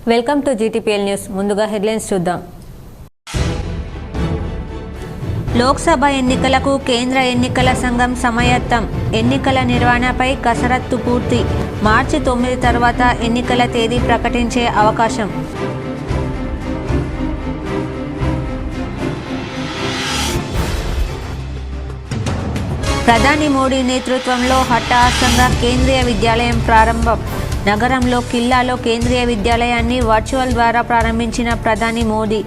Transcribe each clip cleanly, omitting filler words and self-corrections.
Welcome to GTPL news. ముందుగా headlines చూద్దాం. లోక్సభ ఎన్నికలకు కేంద్ర ఎన్నికల సంఘం సమాయత్తం. ఎన్నికల నిర్వహణపై కసరత్తు పూర్తి. మార్చి 9 తర్వాత ఎన్నికల తేదీ ప్రకటించే అవకాశం. ప్రధాని మోడీ నేతృత్వంలో హఠాత్తుగా కేంద్రీయ విద్యాలయం ప్రారంభం. నగరంలో కిల్లాలో కేంద్రీయ విద్యాలయాన్ని వర్చువల్ ద్వారా ప్రారంభించిన ప్రధాని మోడీ.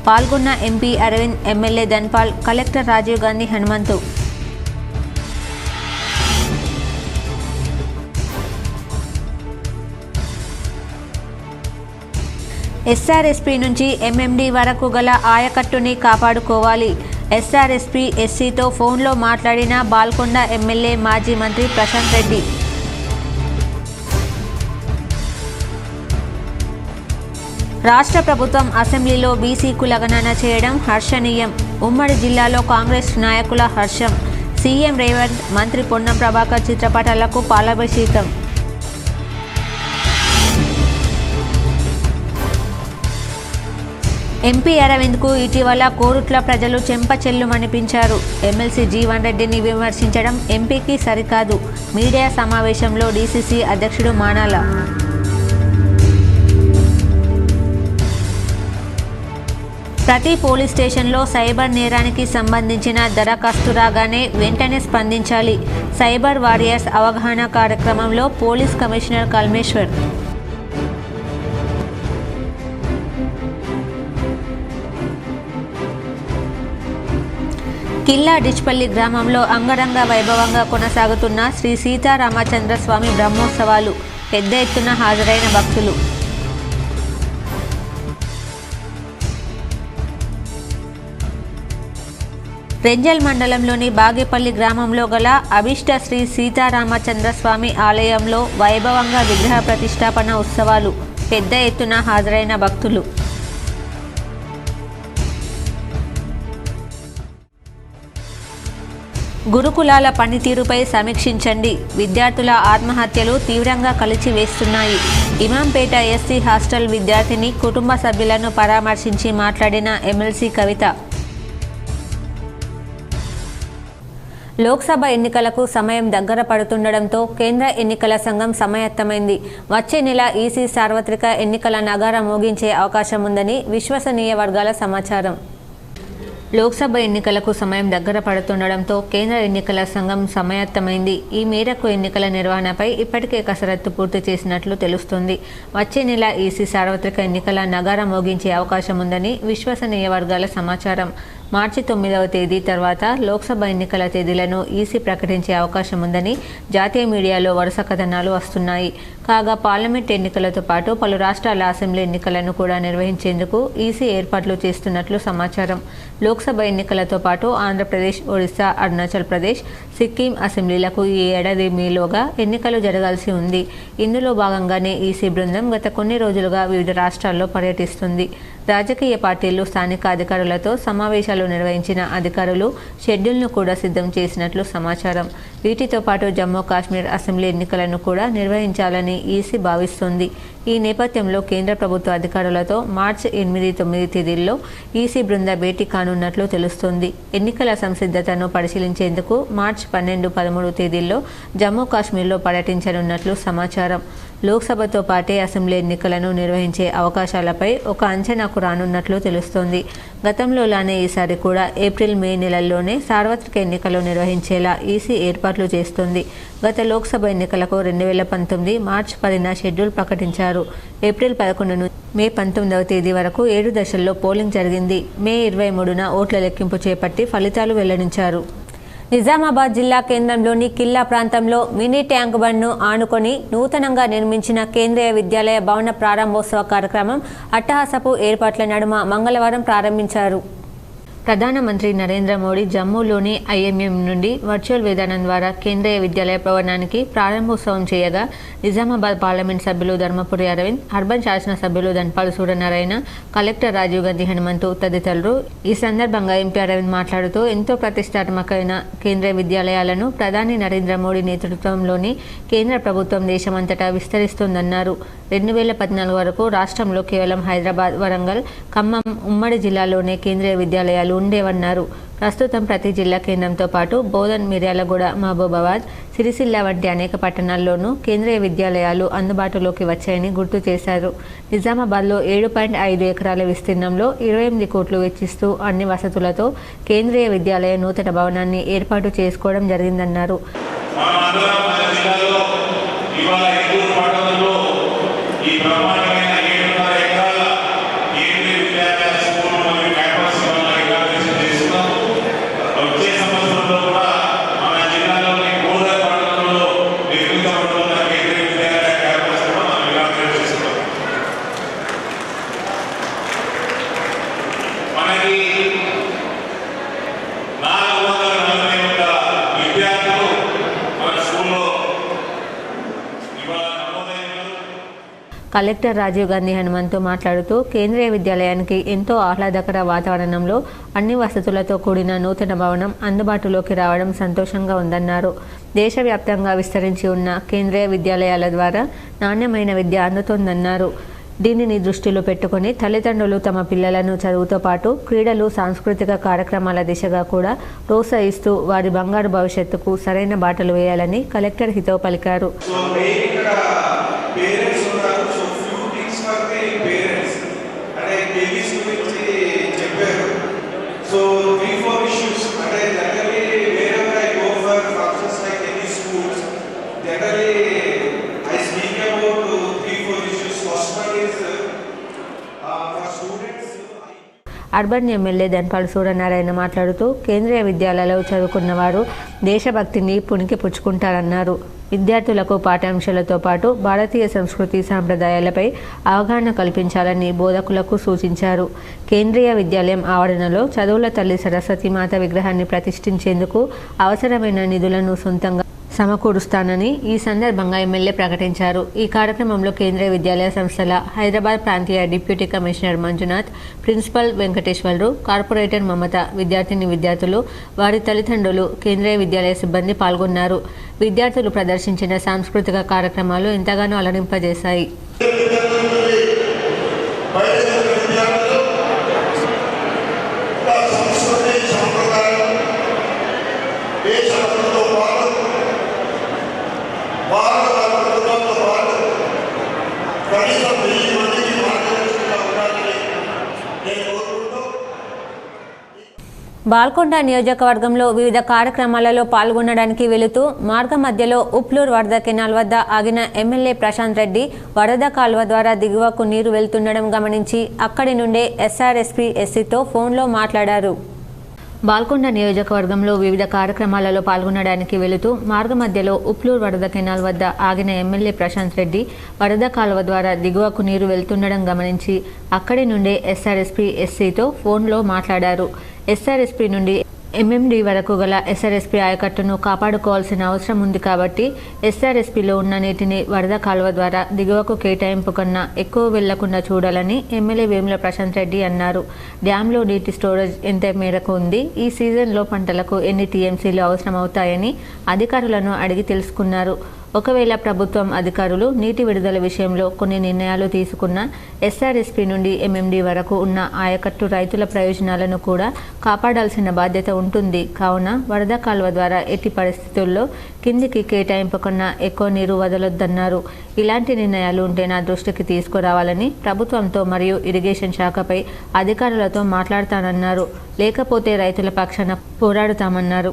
పాల్గొన్న MP Arvind, MLA Dhanpal, collector Rajiv Gandhi Hanumanthu. SRSP నుంచి ఎంఎండి వరకు గల ఆయకట్టుని కాపాడుకోవాలి. ఎస్ఆర్ఎస్పీ ఎస్సీతో ఫోన్లో మాట్లాడిన బాల్కొండ ఎమ్మెల్యే మాజీ మంత్రి ప్రశాంత్ రెడ్డి. రాష్ట్ర ప్రభుత్వం అసెంబ్లీలో బీసీ కులగణన చేయడం హర్షణీయం. ఉమ్మడి జిల్లాలో కాంగ్రెస్ నాయకుల హర్షం. సీఎం రేవంత్, మంత్రి పొన్నం ప్రభాకర్ చిత్రపటాలకు పాలాభిషేకం. ఎంపీ అరవింద్కు ఇటీవల కోరుట్ల ప్రజలు చెంపచెల్లుమనిపించారు. ఎమ్మెల్సీ జీవన్ రెడ్డిని విమర్శించడం ఎంపీకి సరికాదు. మీడియా సమావేశంలో డీసీసీ అధ్యక్షుడు మానాల. ప్రతి పోలీస్ స్టేషన్లో సైబర్ నేరానికి సంబంధించిన దరఖాస్తు రాగానే వెంటనే స్పందించాలి. సైబర్ వారియర్స్ అవగాహన కార్యక్రమంలో పోలీస్ కమిషనర్ కల్మేశ్వర్. కిల్లా డిచ్పల్లి గ్రామంలో అంగరంగ వైభవంగా కొనసాగుతున్న శ్రీ సీతారామచంద్ర స్వామి బ్రహ్మోత్సవాలు. పెద్ద ఎత్తున హాజరైన భక్తులు. రెంజల్ మండలంలోని బాగేపల్లి గ్రామంలో గల అభిష్ట శ్రీ సీతారామచంద్ర స్వామి ఆలయంలో వైభవంగా విగ్రహ ప్రతిష్టాపన ఉత్సవాలు. పెద్ద ఎత్తున హాజరైన భక్తులు. గురుకులాల పనితీరుపై సమీక్షించండి. విద్యార్థుల ఆత్మహత్యలు తీవ్రంగా కలిచివేస్తున్నాయి. ఇమాంపేట ఎస్సీ హాస్టల్ విద్యార్థిని కుటుంబ సభ్యులను పరామర్శించి మాట్లాడిన ఎమ్మెల్సీ కవిత. లోక్సభ ఎన్నికలకు సమయం దగ్గర పడుతుండటంతో కేంద్ర ఎన్నికల సంఘం సమాయత్తమైంది. వచ్చే నెల ఈసీ సార్వత్రిక ఎన్నికల నగారా మోగించే అవకాశం ఉందని విశ్వసనీయ వర్గాల సమాచారం. లోక్సభ ఎన్నికలకు సమయం దగ్గర పడుతుండటంతో కేంద్ర ఎన్నికల సంఘం సమాయత్తమైంది. ఈ మేరకు ఎన్నికల నిర్వహణపై ఇప్పటికే కసరత్తు పూర్తి చేసినట్లు తెలుస్తుంది. వచ్చే నెల ఈసీ సార్వత్రిక ఎన్నికల నగారా మోగించే అవకాశం ఉందని విశ్వసనీయ వర్గాల సమాచారం. మార్చి 9వ తేదీ తర్వాత లోక్సభ ఎన్నికల తేదీలను ఈసీ ప్రకటించే అవకాశం ఉందని జాతీయ మీడియాలో వరుస కథనాలు వస్తున్నాయి. కాగా పార్లమెంట్ ఎన్నికలతో పాటు పలు రాష్ట్రాల అసెంబ్లీ ఎన్నికలను కూడా నిర్వహించేందుకు ఈసీ ఏర్పాట్లు చేస్తున్నట్లు సమాచారం. లోక్సభ ఎన్నికలతో పాటు ఆంధ్రప్రదేశ్, ఒడిశా, అరుణాచల్ ప్రదేశ్, సిక్కిం అసెంబ్లీలకు ఈ ఏడాది మేలోగా ఎన్నికలు జరగాల్సి ఉంది. ఇందులో భాగంగానే ఈసీ బృందం గత కొన్ని రోజులుగా వివిధ రాష్ట్రాల్లో పర్యటిస్తుంది. రాజకీయ పార్టీలు, స్థానిక అధికారులతో సమావేశాలు నిర్వహించిన అధికారులు షెడ్యూల్ను కూడా సిద్ధం చేసినట్లు సమాచారం. వీటితో పాటు జమ్మూ కాశ్మీర్ అసెంబ్లీ ఎన్నికలను కూడా నిర్వహించాలని ఈసీ భావిస్తోంది. ఈ నేపథ్యంలో కేంద్ర ప్రభుత్వ అధికారులతో మార్చి 8, 9 తేదీల్లో ఈసీ బృంద భేటీ కానున్నట్లు తెలుస్తోంది. ఎన్నికల సంసిద్ధతను పరిశీలించేందుకు మార్చి 12, 13 తేదీల్లో జమ్మూ కాశ్మీర్లో పర్యటించనున్నట్లు సమాచారం. లోక్సభతో పాటే అసెంబ్లీ ఎన్నికలను నిర్వహించే అవకాశాలపై ఒక అంచనాకు రానున్నట్లు తెలుస్తోంది. గతంలోలానే ఈసారి కూడా ఏప్రిల్, మే నెలల్లోనే సార్వత్రిక ఎన్నికలు నిర్వహించేలా ఈసీ ఏర్పాట్లు చేస్తోంది. గత లోక్సభ ఎన్నికలకు 2019 మార్చి 10న షెడ్యూల్ ప్రకటించారు. ఏప్రిల్ 11 నుంచి మే 19వ తేదీ వరకు 7 దశల్లో పోలింగ్ జరిగింది. మే 23న ఓట్ల లెక్కింపు చేపట్టి ఫలితాలు వెల్లడించారు. నిజామాబాద్ జిల్లా కేంద్రంలోని కిల్లా ప్రాంతంలో మినీ ట్యాంక్ బండ్ను ఆనుకొని నూతనంగా నిర్మించిన కేంద్రీయ విద్యాలయ భవన ప్రారంభోత్సవ కార్యక్రమం అట్టహాసపు ఏర్పాట్ల నడుమ మంగళవారం ప్రారంభించారు. ప్రధానమంత్రి నరేంద్ర మోడీ జమ్మూలోని ఐఎంఎం నుండి వర్చువల్ విధానం ద్వారా కేంద్రీయ విద్యాలయ భవనానికి ప్రారంభోత్సవం చేయగా నిజామాబాద్ పార్లమెంట్ సభ్యులు ధర్మపురి అరవింద్, అర్బన్ శాసనసభ్యులు ధన్పాల్ సూర్యనారాయణ, కలెక్టర్ రాజీవ్ గాంధీ హనుమంతు తదితరులు. ఈ సందర్భంగా ఎంపీ అరవింద్ మాట్లాడుతూ ఎంతో ప్రతిష్టాత్మకమైన కేంద్రీయ విద్యాలయాలను ప్రధాని నరేంద్ర మోడీ నేతృత్వంలోని కేంద్ర ప్రభుత్వం దేశమంతటా విస్తరిస్తోందన్నారు. 2014 వరకు రాష్ట్రంలో కేవలం హైదరాబాద్, వరంగల్, ఖమ్మం ఉమ్మడి జిల్లాలోనే కేంద్రీయ విద్యాలయాలు ఉండేవన్నారు. ప్రస్తుతం ప్రతి జిల్లా కేంద్రంతో పాటు బోధన్, మిర్యాలగూడ, మహబూబాబాద్, సిరిసిల్ల వంటి అనేక పట్టణాల్లోనూ కేంద్రీయ విద్యాలయాలు అందుబాటులోకి వచ్చాయని గుర్తు చేశారు. నిజామాబాద్లో 7.5 ఎకరాల విస్తీర్ణంలో 28 కోట్లు వెచ్చిస్తూ అన్ని వసతులతో కేంద్రీయ విద్యాలయ నూతన భవనాన్ని ఏర్పాటు చేసుకోవడం జరిగిందన్నారు. కలెక్టర్ రాజీవ్ గాంధీ హనుమంతు మాట్లాడుతూ కేంద్రీయ విద్యాలయానికి ఎంతో ఆహ్లాదకర వాతావరణంలో అన్ని వసతులతో కూడిన నూతన భవనం అందుబాటులోకి రావడం సంతోషంగా ఉందన్నారు. దేశవ్యాప్తంగా విస్తరించి ఉన్న కేంద్రీయ విద్యాలయాల ద్వారా నాణ్యమైన విద్య అందుతోందన్నారు. దీనిని దృష్టిలో పెట్టుకుని తల్లిదండ్రులు తమ పిల్లలను చదువుతో పాటు క్రీడలు, సాంస్కృతిక కార్యక్రమాల దిశగా కూడా ప్రోత్సహిస్తూ వారి బంగారు భవిష్యత్తుకు సరైన బాటలు వేయాలని కలెక్టర్ హితవు పలికారు. So 3-4 issues. Generally, wherever I go for functions like any schools, generally I speak about 3-4 issues. First one is for students. Urban MLA Dhanpal Suryanarayana మాట్లాడుతూ కేంద్రీయ విద్యాలయాల్లో చదువుకున్న వారు దేశభక్తిని పుణికి పుచ్చుకుంటారన్నారు. విద్యార్థులకు పాఠ్యాంశాలతో పాటు భారతీయ సంస్కృతి సాంప్రదాయాలపై అవగాహన కల్పించాలని బోధకులకు సూచించారు. కేంద్రీయ విద్యాలయం ఆవరణలో చదువుల తల్లి సరస్వతీమాత విగ్రహాన్ని ప్రతిష్ఠించేందుకు అవసరమైన నిధులను సొంతంగా సమకూరుస్తానని ఈ సందర్భంగా ఎమ్మెల్యే ప్రకటించారు. ఈ కార్యక్రమంలో కేంద్రీయ విద్యాలయ సంస్థల హైదరాబాద్ ప్రాంతీయ deputy commissioner Manjunath, principal Venkateswarlu, corporator Mamata, విద్యార్థులు, వారి తల్లిదండ్రులు, కేంద్రీయ విద్యాలయ సిబ్బంది పాల్గొన్నారు. విద్యార్థులు ప్రదర్శించిన సాంస్కృతిక కార్యక్రమాలు ఎంతగానో అలరింపజేశాయి. బాల్కొండ నియోజకవర్గంలో వివిధ కార్యక్రమాలలో పాల్గొనడానికి వెళుతూ మార్గ మధ్యలో ఉప్లూర్ వరద కెనాల్ వద్ద ఆగిన ఎమ్మెల్యే ప్రశాంత్ రెడ్డి వరద కాలువ ద్వారా దిగువకు నీరు వెళ్తుండడం గమనించి అక్కడి నుండే ఎస్ఆర్ఎస్పీ ఎస్సీతో ఫోన్లో మాట్లాడారు. బాల్కొండ నియోజకవర్గంలో వివిధ కార్యక్రమాలలో పాల్గొనడానికి వెళుతూ మార్గ మధ్యలో ఉప్లూర్ వరద కెనాల్ వద్ద ఆగిన ఎమ్మెల్యే ప్రశాంత్ రెడ్డి వరద కాలువ ద్వారా దిగువకు నీరు వెళ్తుండడం గమనించి అక్కడి నుండే ఎస్ఆర్ఎస్పీ ఎస్సీతో ఫోన్లో మాట్లాడారు. ఎస్ఆర్ఎస్పీ నుండి ఎంఎండి వరకు గల ఎస్ఆర్ఎస్పీ ఆయకట్టును కాపాడుకోవాల్సిన అవసరం ఉంది కాబట్టి ఎస్ఆర్ఎస్పీలో ఉన్న నీటిని వరద కాలువ ద్వారా దిగువకు కేటాయింపు కన్నా ఎక్కువ వెళ్లకుండా చూడాలని ఎమ్మెల్యే వేముల ప్రశాంత్ రెడ్డి అన్నారు. డ్యాంలో నీటి స్టోరేజ్ ఎంత మేరకు ఉంది, ఈ సీజన్లో పంటలకు ఎన్ని టీఎంసీలు అవసరమవుతాయని అధికారులను అడిగి తెలుసుకున్నారు. ఒకవేళ ప్రభుత్వం అధికారులు నీటి విడుదల విషయంలో కొన్ని నిర్ణయాలు తీసుకున్న ఎస్ఆర్ఎస్పీ నుండి ఎంఎండి వరకు ఉన్న ఆయకట్టు రైతుల ప్రయోజనాలను కూడా కాపాడాల్సిన బాధ్యత ఉంటుంది. కావున వరద కాలువ ద్వారా ఎట్టి పరిస్థితుల్లో కిందికి కేటాయింపు కన్నా ఎక్కువ నీరు వదలొద్దన్నారు. ఇలాంటి నిర్ణయాలు ఉంటే నా దృష్టికి తీసుకురావాలని ప్రభుత్వంతో మరియు ఇరిగేషన్ శాఖపై అధికారులతో మాట్లాడతానన్నారు. లేకపోతే రైతుల పక్షాన పోరాడుతామన్నారు.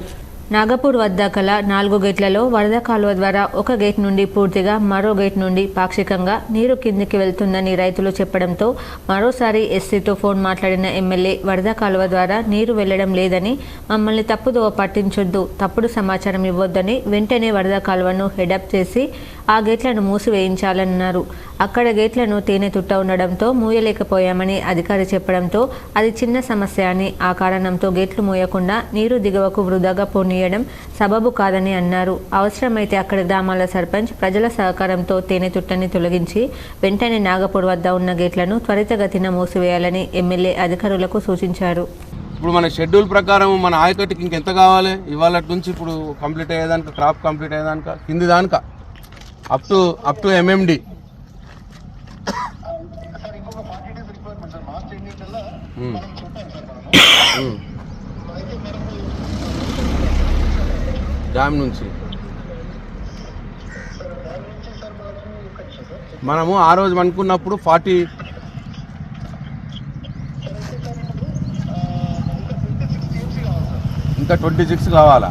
నాగపూర్ వద్ద గల 4 గేట్లలో వరద కాలువ ద్వారా ఒక గేట్ నుండి పూర్తిగా, మరో గేట్ నుండి పాక్షికంగా నీరు కిందికి వెళ్తుందని రైతులు చెప్పడంతో మరోసారి ఎస్సీతో ఫోన్ మాట్లాడిన ఎమ్మెల్యే వరద కాలువ ద్వారా నీరు వెళ్లడం లేదని, మమ్మల్ని తప్పుదోవ పట్టించొద్దు, తప్పుడు సమాచారం ఇవ్వొద్దని వెంటనే వరద కాలువను హెడప్ చేసి ఆ గేట్లను మూసివేయించాలన్నారు. అక్కడ గేట్లను తేనె తుట్ట ఉండడంతో మూయలేకపోయామని అధికారి చెప్పడంతో అది చిన్న సమస్య అని, ఆ కారణంతో గేట్లు మూయకుండా నీరు దిగువకు వృధాగా పోనీయడం సబబు కాదని అన్నారు. అవసరమైతే అక్కడి గ్రామాల సర్పంచ్ ప్రజల సహకారంతో తేనె తుట్టని తొలగించి వెంటనే నాగపూర్ వద్ద ఉన్న గేట్లను త్వరితగతిన మూసివేయాలని ఎమ్మెల్యే అధికారులకు సూచించారు. ఇప్పుడు మన షెడ్యూల్ ప్రకారం మన ఆయకట్టుకి ఇంకెంత కావాలి ఇవాళ నుంచి ఇప్పుడు కంప్లీట్ అయ్యేదానిక క్రాప్ కంప్లీట్ అయ్యేదానిక కింది దానిక అప్ టు ఎంఎండి డ్యామ్ నుంచి మనము ఆ రోజు అనుకున్నప్పుడు 40 ఇంకా 26 కావాలా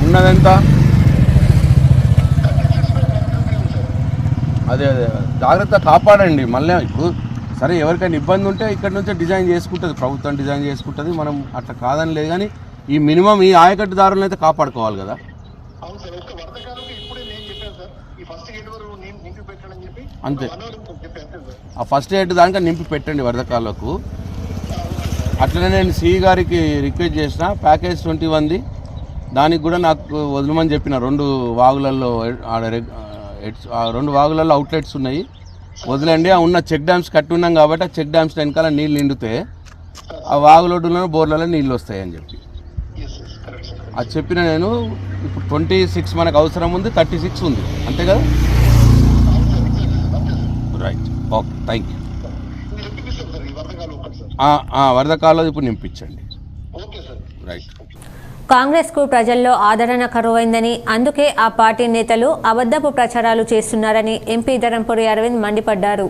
ఉన్నదెంత అదే జాగ్రత్త కాపాడండి. మళ్ళీ ఇప్పుడు సరే ఎవరికైనా ఇబ్బంది ఉంటే ఇక్కడ నుంచే డిజైన్ చేసుకుంటుంది, ప్రభుత్వం డిజైన్ చేసుకుంటుంది, మనం అట్లా కాదని లేదు. కానీ ఈ మినిమం ఈ ఆయకట్టుదారులను అయితే కాపాడుకోవాలి కదా. అంతే, ఆ ఫస్ట్ ఎయిడ్ దానికా నింపి పెట్టండి వరదకాలకు. అట్లనే నేను సిఈ గారికి రిక్వెస్ట్ చేసిన ప్యాకేజ్ 21ది దానికి కూడా నాకు వదలమని చెప్పిన. 2 వాగులలో 2 వాగులలో అవుట్లెట్స్ ఉన్నాయి, వదిలేండి. ఆ ఉన్న చెక్ డ్యామ్స్ కట్టి ఉన్నాం కాబట్టి ఆ చెక్ డ్యామ్స్ వెనకాల నీళ్ళు నిండితే ఆ వాగులోడ్లలో బోర్లలో నీళ్ళు వస్తాయని చెప్పి అది చెప్పిన నేను. ఇప్పుడు 26 మనకు అవసరం ఉంది, 36 ఉంది, అంతే కదా. Right, okay, thank you. వరదకాలు ఇప్పుడు నింపించండి. రైట్. కాంగ్రెస్కు ప్రజల్లో ఆదరణ కరువైందని, అందుకే ఆ పార్టీ నేతలు అబద్ధపు ప్రచారాలు చేస్తున్నారని ఎంపీ ధరంపూరి అరవింద్ మండిపడ్డారు.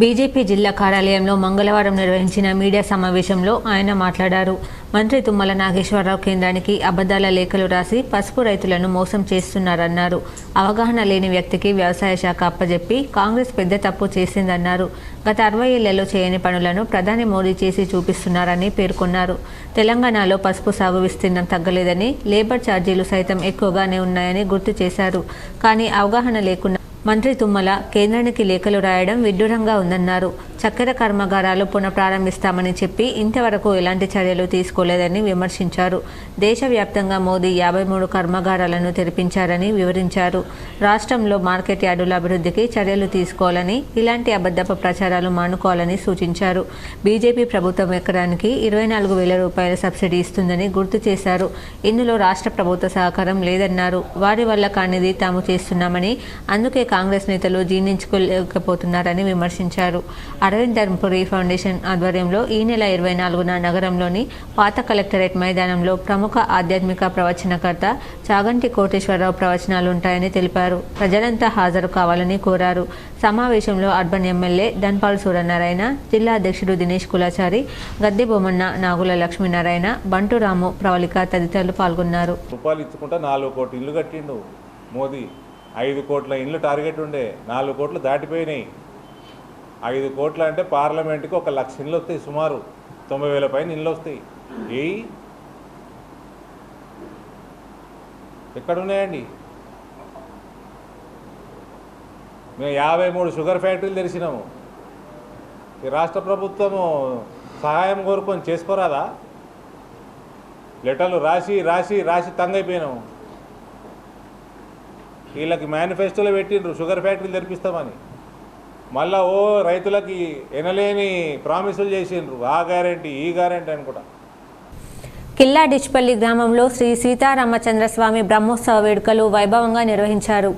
బీజేపీ జిల్లా కార్యాలయంలో మంగళవారం నిర్వహించిన మీడియా సమావేశంలో ఆయన మాట్లాడారు. మంత్రి తుమ్మల నాగేశ్వరరావు కేంద్రానికి అబద్ధాల లేఖలు రాసి పసుపు రైతులను మోసం చేస్తున్నారన్నారు. అవగాహన లేని వ్యక్తికి వ్యవసాయ శాఖ అప్పజెప్పి కాంగ్రెస్ పెద్ద తప్పు చేసిందన్నారు. గత 60 ఏళ్లలో చేయని పనులను ప్రధాని మోదీ చేసి చూపిస్తున్నారని పేర్కొన్నారు. తెలంగాణలో పసుపు సాగు విస్తీర్ణం తగ్గలేదని, లేబర్ ఛార్జీలు సైతం ఎక్కువగానే ఉన్నాయని గుర్తు చేశారు. కానీ అవగాహన లేకుండా మంత్రి తుమ్మల కేంద్రానికి లేఖలు రాయడం విడ్డూరంగా ఉందన్నారు. చక్కెర కర్మాగారాలు పునఃప్రారంభిస్తామని చెప్పి ఇంతవరకు ఎలాంటి చర్యలు తీసుకోలేదని విమర్శించారు. దేశవ్యాప్తంగా మోదీ 53 కర్మాగారాలను తెరిపించారని వివరించారు. రాష్ట్రంలో మార్కెట్ యార్డుల అభివృద్ధికి చర్యలు తీసుకోవాలని, ఇలాంటి అబద్ధపు ప్రచారాలు మానుకోవాలని సూచించారు. బీజేపీ ప్రభుత్వం ఎకరానికి 24,000 రూపాయల సబ్సిడీ ఇస్తుందని గుర్తు చేశారు. ఇందులో రాష్ట్ర ప్రభుత్వ సహకారం లేదన్నారు. వారి వల్ల కానిది తాము చేస్తున్నామని, అందుకే కాంగ్రెస్ నేతలు జీర్ణించుకోలేకపోతున్నారని విమర్శించారు. అరవింద్ ధర్మపురి ఫౌండేషన్ ఆధ్వర్యంలో ఈ నెల 24న నగరంలోని పాత కలెక్టరేట్ మైదానంలో ప్రముఖ ఆధ్యాత్మిక ప్రవచనకర్త చాగంటి కోటేశ్వరరావు ప్రవచనాలు ఉంటాయని తెలిపారు. ప్రజలంతా హాజరు కావాలని కోరారు. సమావేశంలో అర్బన్ ఎమ్మెల్యే ధన్పాల్ సూర్యనారాయణ, జిల్లా అధ్యక్షుడు దినేష్ కులాచారి, గద్దె బొమ్మన్న, నాగుల లక్ష్మీనారాయణ, బంటురాము, ప్రవళిక తదితరులు పాల్గొన్నారు. 4 కోట్ల ఇల్లు కట్టిండు మోదీ. 5 కోట్ల ఇండ్లు టార్గెట్ ఉండే, 4 కోట్లు దాటిపోయినాయి. 5 కోట్ల అంటే పార్లమెంట్కి 1 లక్ష ఇండ్లు వస్తాయి, సుమారు 90,000 పైన ఇండ్లు వస్తాయి. ఎక్కడున్నాయండి? మేము 53 షుగర్ ఫ్యాక్టరీలు తెరిచినాము. ఈ రాష్ట్ర ప్రభుత్వము సహాయం కోరుకొని చేసుకోరాదా? లెటర్లు రాసి రాసి రాసి తంగైపోయినాము. వీళ్ళకి మేనిఫెస్టోలో పెట్టిండ్రు షుగర్ ఫ్యాక్టరీలు తెరిపిస్తామని. మళ్ళీ రైతులకి ఎనలేని ప్రామిసులు చేసిండ్రు, ఆ గ్యారెంటీ ఈ గ్యారెంటీ అని కూడా. కిల్లా డిచ్పల్లి గ్రామంలో శ్రీ సీతారామచంద్రస్వామి బ్రహ్మోత్సవ వేడుకలు వైభవంగా నిర్వహించారు.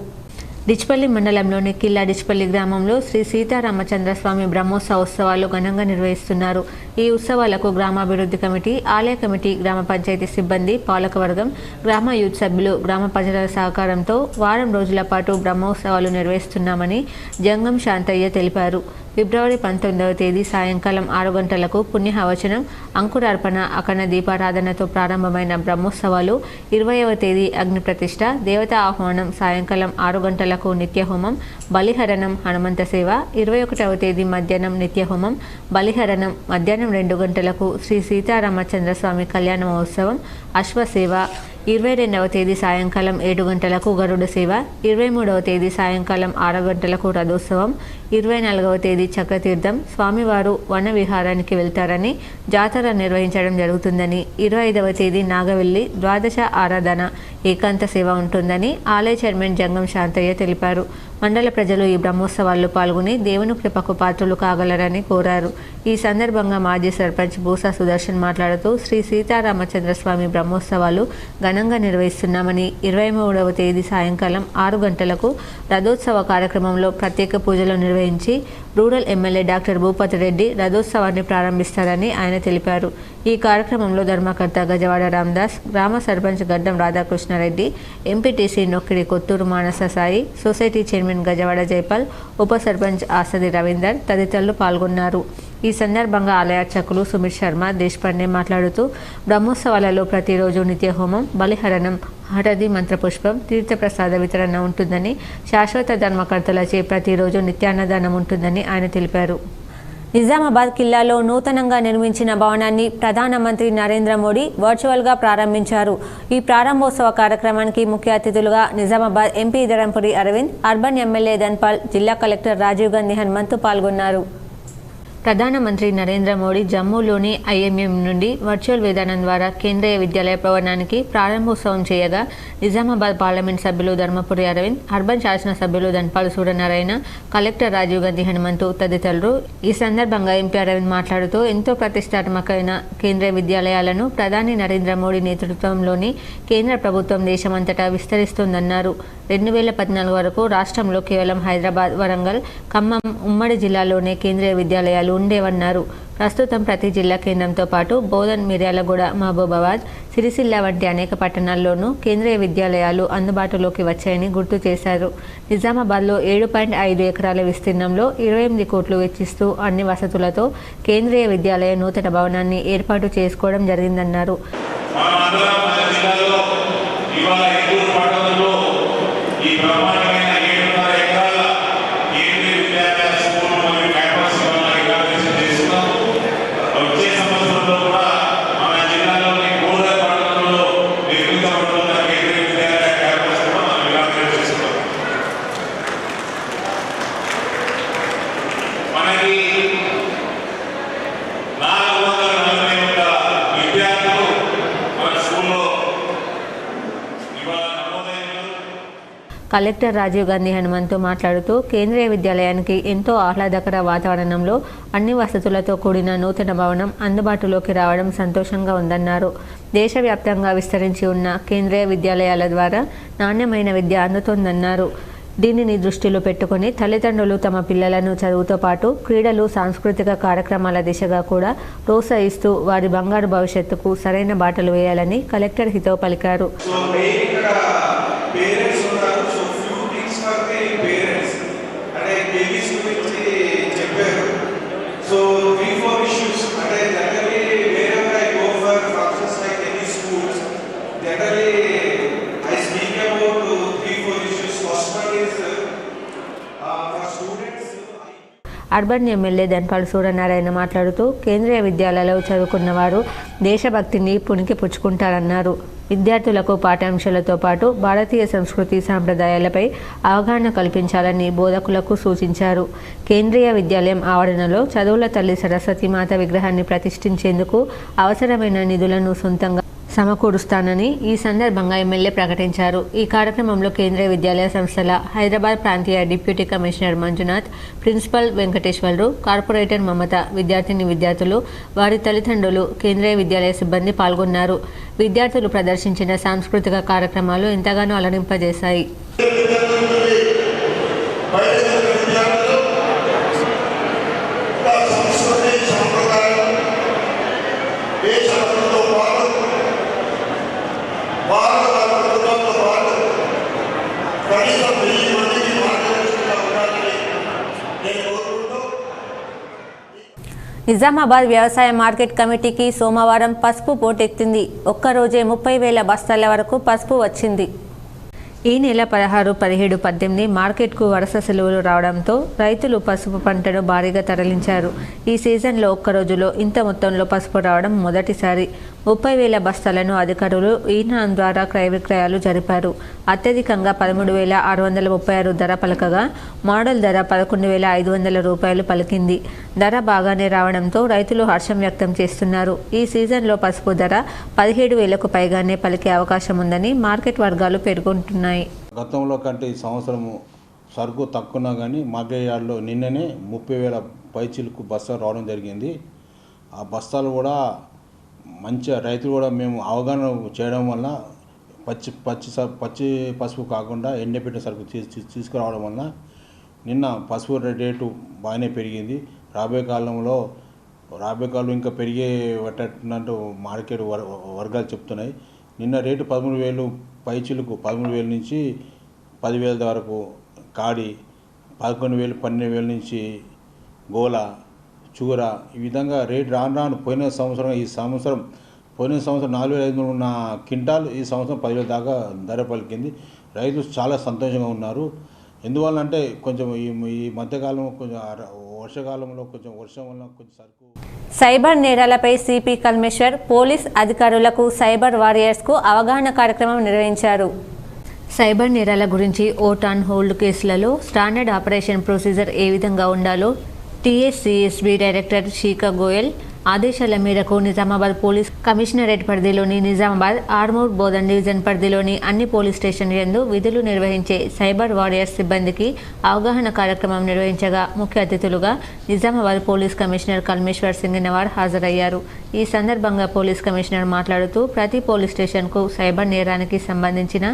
డిచ్పల్లి మండలంలోని కిల్లా డిచ్పల్లి గ్రామంలో శ్రీ సీతారామచంద్రస్వామి బ్రహ్మోత్సవ ఉత్సవాలు ఘనంగా నిర్వహిస్తున్నారు. ఈ ఉత్సవాలకు గ్రామాభివృద్ధి కమిటీ, ఆలయ కమిటీ, గ్రామ పంచాయతీ సిబ్బంది, పాలకవర్గం, గ్రామ యూత్ సభ్యులు, గ్రామ ప్రజల సహకారంతో వారం రోజుల పాటు బ్రహ్మోత్సవాలు నిర్వహిస్తున్నామని జంగం శాంతయ్య తెలిపారు. ఫిబ్రవరి 19వ తేదీ సాయంకాలం 6 గంటలకు పుణ్యహవచనం, అంకురార్పణ, అఖండ దీపారాధనతో ప్రారంభమైన బ్రహ్మోత్సవాలు 20వ తేదీ అగ్ని ప్రతిష్ఠ, దేవతా ఆహ్వానం, సాయంకాలం 6 గంటలకు నిత్యహోమం, బలిహరణం, హనుమంత సేవ, 21వ తేదీ మధ్యాహ్నం నిత్యహోమం, బలిహరణం, మధ్యాహ్నం 2 గంటలకు శ్రీ సీతారామచంద్రస్వామి కళ్యాణ మహోత్సవం, అశ్వసేవ, 22వ తేదీ సాయంకాలం 7 గంటలకు గరుడ సేవ, 23వ తేదీ సాయంకాలం 6 గంటలకు రథోత్సవం, 24వ తేదీ చక్రతీర్థం, స్వామివారు వన విహారానికి వెళ్తారని, జాతర నిర్వహించడం జరుగుతుందని, 25వ తేదీ నాగవెల్లి ద్వాదశ ఆరాధన ఏకాంత సేవ ఉంటుందని ఆలయ చైర్మన్ జంగం శాంతయ్య తెలిపారు. మండల ప్రజలు ఈ బ్రహ్మోత్సవాల్లో పాల్గొని దేవుని కృపకు పాత్రలు కాగలరని కోరారు. ఈ సందర్భంగా మాజీ సర్పంచ్ బూసా సుదర్శన్ మాట్లాడుతూ శ్రీ సీతారామచంద్రస్వామి బ్రహ్మోత్సవాలు ఘనంగా నిర్వహిస్తున్నామని, 23వ తేదీ సాయంకాలం 6 గంటలకు రథోత్సవ కార్యక్రమంలో ప్రత్యేక పూజలు నిర్వహించి rural MLA doctor Bhupathi Reddy రథోత్సవాన్ని ప్రారంభిస్తారని ఆయన తెలిపారు. ఈ కార్యక్రమంలో ధర్మకర్త గజవాడ రామదాస్, గ్రామ సర్పంచ్ గడ్డం రాధాకృష్ణారెడ్డి, ఎంపీటీసీ నొక్కిడి కొత్తూరు మానస సాయి, సొసైటీ చైర్మన్ గజవాడ జైపాల్, ఉప సర్పంచ్ ఆసది రవీందర్ తదితరులు పాల్గొన్నారు. ఈ సందర్భంగా ఆలయ అర్చకులు సుమిత్ శర్మ, దేశపాండే మాట్లాడుతూ బ్రహ్మోత్సవాలలో ప్రతిరోజు నిత్య హోమం, బలిహరణం, హరది మంత్రపుష్పం, తీర్థప్రసాద వితరణ ఉంటుందని, శాశ్వత ధర్మకర్తలచే ప్రతిరోజు నిత్యాన్నదానం ఉంటుందని ఆయన తెలిపారు. నిజామాబాద్ కిల్లాలో నూతనంగా నిర్మించిన భవనాన్ని ప్రధానమంత్రి నరేంద్ర మోడీ వర్చువల్గా ప్రారంభించారు. ఈ ప్రారంభోత్సవ కార్యక్రమానికి ముఖ్య అతిథులుగా Nizamabad MP Dharmapuri Arvind, urban MLA Dhanpal, జిల్లా కలెక్టర్ రాజీవ్ గాంధీ హనుమంతు పాల్గొన్నారు. ప్రధానమంత్రి నరేంద్ర మోడీ జమ్మూలోని ఐఎంఎం నుండి వర్చువల్ విధానం ద్వారా కేంద్రీయ విద్యాలయ భవనానికి ప్రారంభోత్సవం చేయగా నిజామాబాద్ పార్లమెంట్ సభ్యులు ధర్మపురి అరవింద్, అర్బన్ శాసనసభ్యులు ధన్పాల్ సూర్యనారాయణ, కలెక్టర్ రాజీవ్ గాంధీ హనుమంతు తదితరులు. ఈ సందర్భంగా ఎంపీ అరవింద్ మాట్లాడుతూ ఎంతో ప్రతిష్టాత్మకమైన కేంద్రీయ విద్యాలయాలను ప్రధాని నరేంద్ర మోడీ నేతృత్వంలోని కేంద్ర ప్రభుత్వం దేశమంతటా విస్తరిస్తోందన్నారు. 2014 వరకు రాష్ట్రంలో కేవలం హైదరాబాద్, వరంగల్, ఖమ్మం ఉమ్మడి జిల్లాలోనే కేంద్రీయ విద్యాలయాలు ఉండేవన్నారు. ప్రస్తుతం ప్రతి జిల్లా కేంద్రంతో పాటు బోధన్, మిర్యాలగూడ, మహబూబాబాద్, సిరిసిల్ల వంటి అనేక పట్టణాల్లోనూ కేంద్రీయ విద్యాలయాలు అందుబాటులోకి వచ్చాయని గుర్తు చేశారు. నిజామాబాద్లో 7.5 ఎకరాల విస్తీర్ణంలో 28 కోట్లు వెచ్చిస్తూ అన్ని వసతులతో కేంద్రీయ విద్యాలయ నూతన భవనాన్ని ఏర్పాటు చేసుకోవడం జరిగిందన్నారు. కలెక్టర్ రాజీవ్ గాంధీ హనుమంతు మాట్లాడుతూ కేంద్రీయ విద్యాలయానికి ఎంతో ఆహ్లాదకర వాతావరణంలో అన్ని వసతులతో కూడిన నూతన భవనం అందుబాటులోకి రావడం సంతోషంగా ఉందన్నారు. దేశవ్యాప్తంగా విస్తరించి ఉన్న కేంద్రీయ విద్యాలయాల ద్వారా నాణ్యమైన విద్య అందుతోందన్నారు. దీనిని దృష్టిలో పెట్టుకుని తల్లిదండ్రులు తమ పిల్లలను చదువుతో పాటు క్రీడలు, సాంస్కృతిక కార్యక్రమాల దిశగా కూడా ప్రోత్సహిస్తూ వారి బంగారు భవిష్యత్తుకు సరైన బాటలు వేయాలని కలెక్టర్ హితవు పలికారు. So 3-4 issues. Generally, wherever I go for functions like any schools, generally I speak about 3-4 issues. First one is for students. Urban MLA Dhanpal Suryanarayana మాట్లాడుతూ కేంద్రీయ విద్యాలయాల్లో చదువుకున్న వారు దేశభక్తిని పుణికి పుచ్చుకుంటారన్నారు. విద్యార్థులకు పాఠ్యాంశాలతో పాటు భారతీయ సంస్కృతి సాంప్రదాయాలపై అవగాహన కల్పించాలని బోధకులకు సూచించారు. కేంద్రీయ విద్యాలయం ఆవరణలో చదువుల తల్లి సరస్వతీమాత విగ్రహాన్ని ప్రతిష్ఠించేందుకు అవసరమైన నిధులను సొంతంగా సమకూరుస్తానని ఈ సందర్భంగా ఎమ్మెల్యే ప్రకటించారు. ఈ కార్యక్రమంలో కేంద్రీయ విద్యాలయ సంస్థల హైదరాబాద్ ప్రాంతీయ deputy commissioner Manjunath, principal Venkateswarlu, corporator Mamata, విద్యార్థులు, వారి తల్లిదండ్రులు, కేంద్రీయ విద్యాలయ సిబ్బంది పాల్గొన్నారు. విద్యార్థులు ప్రదర్శించిన సాంస్కృతిక కార్యక్రమాలు ఎంతగానో అలరింపజేశాయి. నిజామాబాద్ వ్యవసాయ మార్కెట్ కమిటీకి సోమవారం పసుపు పోటెత్తింది. ఒక్కరోజే 30,000 బస్తాల వరకు పసుపు వచ్చింది. ఈ నెల 16, 17, 18 మార్కెట్కు వరుస సెలవులు రావడంతో రైతులు పసుపు పంటను భారీగా తరలించారు. ఈ సీజన్లో ఒక్క రోజులో ఇంత మొత్తంలో పసుపు రావడం మొదటిసారి. 30,000 బస్తాలను అధికారులు ఈనాం ద్వారా క్రయ విక్రయాలు జరిపారు. అత్యధికంగా 13,636 ధర పలకగా మోడల్ ధర 11,500 రూపాయలు పలికింది. ధర బాగానే రావడంతో రైతులు హర్షం వ్యక్తం చేస్తున్నారు. ఈ సీజన్లో పసుపు ధర 17,000కు పైగానే పలికే అవకాశం ఉందని మార్కెట్ వర్గాలు పేర్కొంటున్నాయి. గతంలో కంటే ఈ సంవత్సరము సరుకు తక్కువనా కానీ మార్కెట్ యార్డ్లో నిన్ననే 30,000 పైచిలకు బస్తాలు రావడం జరిగింది. ఆ బస్తాలు కూడా మంచిగా రైతులు కూడా మేము అవగాహన చేయడం వల్ల పచ్చి పసుపు కాకుండా ఎండబెట్టిన సరుకు తీసుకురావడం వల్ల నిన్న పసుపు రేటు బాగానే పెరిగింది. రాబోయే కాలం ఇంకా పెరిగేటట్టు మార్కెట్ వర్గాలు చెప్తున్నాయి. నిన్న రేటు 13,000 పైచిలకు 13,000 నుంచి 10,000 వరకు కాడి, 11,000 12,000 నుంచి గోల, చూర, ఈ విధంగా రేటు రాను పోయిన సంవత్సరం 4,500 ఉన్న క్వింటాల్ ఈ సంవత్సరం 10,000 దాకా ధర పలికింది. రైతులు చాలా సంతోషంగా ఉన్నారు. ఎందువల్లంటే కొంచెం ఈ మధ్యకాలం కొంచెం వర్షాకాలంలో కొంచెం వర్షం వల్ల కొంచెం సరుకు. సైబర్ నేరాలపై సిపి కల్మేశ్వర్ పోలీస్ అధికారులకు సైబర్ వారియర్స్కు అవగాహన కార్యక్రమం నిర్వహించారు. సైబర్ నేరాల గురించి ఓట్ ఆన్ హోల్డ్ కేసులలో స్టాండర్డ్ ఆపరేషన్ ప్రొసీజర్ ఏ విధంగా ఉండాలో టీఎస్సీఎస్బీ డైరెక్టర్ శీఖా గోయల్ ఆదేశాల మేరకు నిజామాబాద్ పోలీస్ కమిషనరేట్ పరిధిలోని నిజామాబాద్ ఆర్మూర్ బోధన్ డివిజన్ పరిధిలోని అన్ని పోలీస్ స్టేషన్ల యందు విధులు నిర్వహించే సైబర్ వారియర్స్ సిబ్బందికి అవగాహన కార్యక్రమం నిర్వహించగా ముఖ్య అతిథులుగా నిజామాబాద్ పోలీస్ కమిషనర్ కల్మేశ్వర్ సింగనవార్ హాజరయ్యారు. ఈ సందర్భంగా పోలీస్ కమిషనర్ మాట్లాడుతూ ప్రతి పోలీస్ స్టేషన్కు సైబర్ నేరానికి సంబంధించిన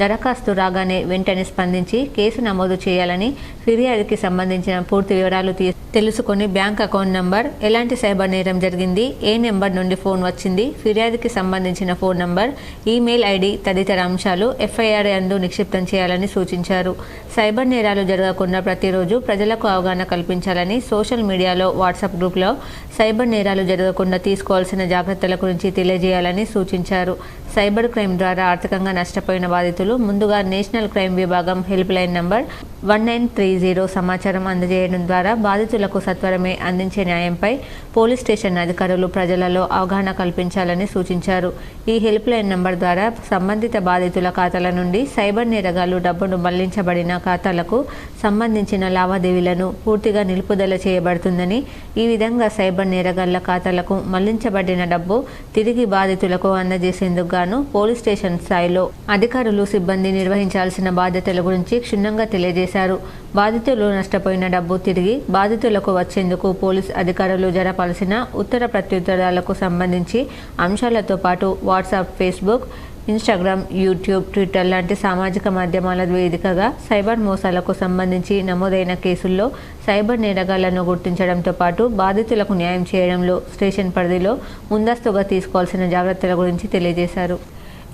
దరఖాస్తు రాగానే వెంటనే స్పందించి కేసు నమోదు చేయాలని, ఫిర్యాదుకి సంబంధించిన పూర్తి వివరాలు తెలుసుకొని బ్యాంక్ అకౌంట్ నంబర్, ఎలాంటి సైబర్ నేరం జరిగింది, ఏ నెంబర్ నుండి ఫోన్ వచ్చింది, ఫిర్యాదుకి సంబంధించిన ఫోన్ నంబర్, ఈమెయిల్ ఐడి తదితర అంశాలు ఎఫ్ఐఆర్ యందు నిక్షిప్తం చేయాలని సూచించారు. సైబర్ నేరాలు జరగకుండా ప్రతిరోజు ప్రజలకు అవగాహన కల్పించాలని, సోషల్ మీడియాలో, వాట్సాప్ గ్రూప్లో సైబర్ నేరాలు జరగకుండా తీసుకోవాల్సిన జాగ్రత్తల గురించి తెలియజేయాలని సూచించారు. సైబర్ క్రైమ్ ద్వారా ఆర్థికంగా నష్టపోయిన బాధితులు ముందుగా నేషనల్ క్రైమ్ విభాగం హెల్ప్ లైన్ నంబర్ 1930 సమాచారం అందజేయడం ద్వారా బాధితులకు సత్వరమే అందించే న్యాయంపై పోలీస్ స్టేషన్ అధికారులు ప్రజలలో అవగాహన కల్పించాలని సూచించారు. ఈ హెల్ప్ లైన్ నంబర్ ద్వారా సంబంధిత బాధితుల ఖాతాల నుండి సైబర్ నేరగాళ్లు డబ్బును మళ్లించబడిన ఖాతాలకు సంబంధించిన లావాదేవీలను పూర్తిగా నిలుపుదల చేయబడుతుందని, ఈ విధంగా సైబర్ నేరగాళ్ల ఖాతాలకు మళ్లించబడిన డబ్బు తిరిగి బాధితులకు అందజేసేందుకు గాను పోలీస్ స్టేషన్ స్థాయిలో అధికారులు, సిబ్బంది నిర్వహించాల్సిన బాధ్యతల గురించి క్షుణ్ణంగా తెలియజేశారు. బాధితులు నష్టపోయిన డబ్బు తిరిగి బాధితులకు వచ్చేందుకు పోలీస్ అధికారులు జరపాల్సిన ఉత్తర ప్రత్యుత్తరాలకు సంబంధించి అంశాలతో పాటు WhatsApp, Facebook, Instagram, YouTube, Twitter లాంటి సామాజిక మాధ్యమాల వేదికగా సైబర్ మోసాలకు సంబంధించి నమోదైన కేసుల్లో సైబర్ నేరగాళ్లను గుర్తించడంతో పాటు బాధితులకు న్యాయం చేయడంలో స్టేషన్ పరిధిలో ముందస్తుగా తీసుకోవాల్సిన జాగ్రత్తల గురించి తెలియజేశారు.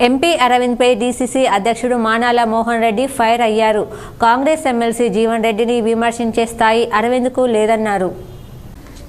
ఎంపీ అరవింద్పై డీసీసీ అధ్యక్షుడు మానాల మోహన్ రెడ్డి ఫైర్ అయ్యారు. కాంగ్రెస్ ఎమ్మెల్సీ జీవన్ రెడ్డిని విమర్శించే స్థాయి అరవింద్కు లేదన్నారు.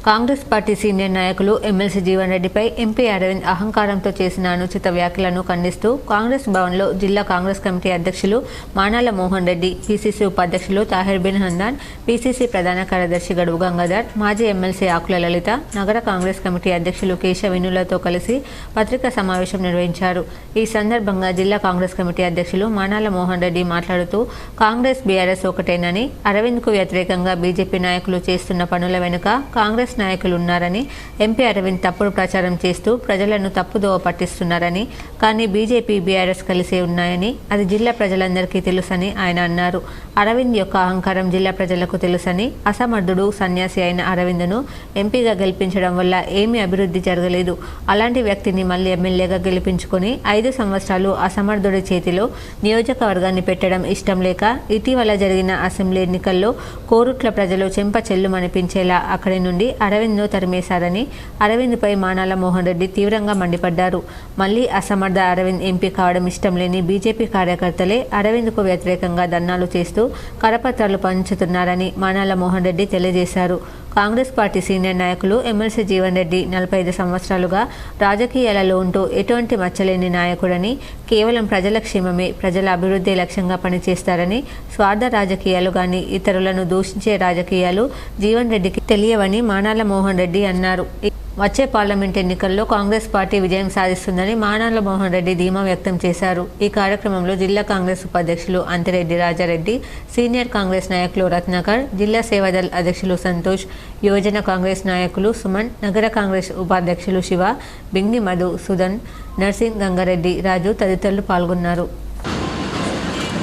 కాంగ్రెస్ పార్టీ సీనియర్ నాయకులు ఎమ్మెల్సీ జీవన్ రెడ్డిపై ఎంపీ అరవింద్ అహంకారంతో చేసిన అనుచిత వ్యాఖ్యలను ఖండిస్తూ కాంగ్రెస్ భవన్లో జిల్లా కాంగ్రెస్ కమిటీ అధ్యక్షులు మానాల మోహన్ రెడ్డి, పీసీసీ ఉపాధ్యక్షులు తాహిర్ బిన్ హందాన్, పీసీసీ ప్రధాన కార్యదర్శి గడువు గంగాధర్, మాజీ ఎమ్మెల్సీ ఆకుల లలిత, నగర కాంగ్రెస్ కమిటీ అధ్యక్షులు కేశవినులతో కలిసి పత్రికా సమావేశం నిర్వహించారు. ఈ సందర్భంగా జిల్లా కాంగ్రెస్ కమిటీ అధ్యక్షులు మానాల మోహన్ రెడ్డి మాట్లాడుతూ కాంగ్రెస్, బీఆర్ఎస్ ఒకటేనని, అరవింద్కు వ్యతిరేకంగా బీజేపీ నాయకులు చేస్తున్న పనుల వెనుక కాంగ్రెస్ నాయకులు ఉన్నారని, ఎంపీ అరవింద్ తప్పుడు ప్రచారం చేస్తూ ప్రజలను తప్పుదోవ పట్టిస్తున్నారని, కానీ బీజేపీ, బీఆర్ఎస్ కలిసే ఉన్నాయని అది జిల్లా ప్రజలందరికీ తెలుసని ఆయన అన్నారు. అరవింద్ యొక్క అహంకారం జిల్లా ప్రజలకు తెలుసని, అసమర్థుడు, సన్యాసి అయిన అరవింద్ను ఎంపీగా గెలిపించడం వల్ల ఏమీ అభివృద్ధి జరగలేదు. అలాంటి వ్యక్తిని మళ్లీ ఎమ్మెల్యేగా గెలిపించుకొని 5 సంవత్సరాలు అసమర్థుడి చేతిలో నియోజకవర్గాన్ని పెట్టడం ఇష్టం లేక ఇటీవల జరిగిన అసెంబ్లీ ఎన్నికల్లో కోరుట్ల ప్రజలు చెంప చెల్లుమనిపించేలా అక్కడి నుండి అరవింద్ను తరిమేశారని, అరవింద్పై మానాల మోహన్ రెడ్డి తీవ్రంగా మండిపడ్డారు. మళ్లీ అసమర్థ అరవింద్ ఎంపీ కావడం ఇష్టం లేని బీజేపీ కార్యకర్తలే అరవింద్కు వ్యతిరేకంగా ధర్నాలు చేస్తూ కరపత్రాలు పంచుతున్నారని మానాల మోహన్ రెడ్డి తెలియజేశారు. కాంగ్రెస్ పార్టీ సీనియర్ నాయకులు ఎమ్మెల్సీ జీవన్ రెడ్డి 45 సంవత్సరాలుగా రాజకీయాలలో ఉంటూ ఎటువంటి మచ్చలేని నాయకుడని, కేవలం ప్రజల క్షేమమే, ప్రజల అభివృద్ధి లక్ష్యంగా పనిచేస్తారని, స్వార్థ రాజకీయాలు కానీ ఇతరులను దూషించే రాజకీయాలు జీవన్ రెడ్డికి తెలియవని మానాల మోహన్ రెడ్డి అన్నారు. వచ్చే పార్లమెంట్ ఎన్నికల్లో కాంగ్రెస్ పార్టీ విజయం సాధిస్తుందని మానాల మోహన్ రెడ్డి ధీమా వ్యక్తం చేశారు. ఈ కార్యక్రమంలో జిల్లా కాంగ్రెస్ ఉపాధ్యక్షులు అంతిరెడ్డి రాజారెడ్డి, సీనియర్ కాంగ్రెస్ నాయకులు రత్నాకర్, జిల్లా సేవాదళ్ అధ్యక్షులు సంతోష్, యువజన కాంగ్రెస్ నాయకులు సుమన్, నగర కాంగ్రెస్ ఉపాధ్యక్షులు శివ, బింగి మధు, సుధన్, నర్సింగ్, గంగారెడ్డి, రాజు తదితరులు పాల్గొన్నారు.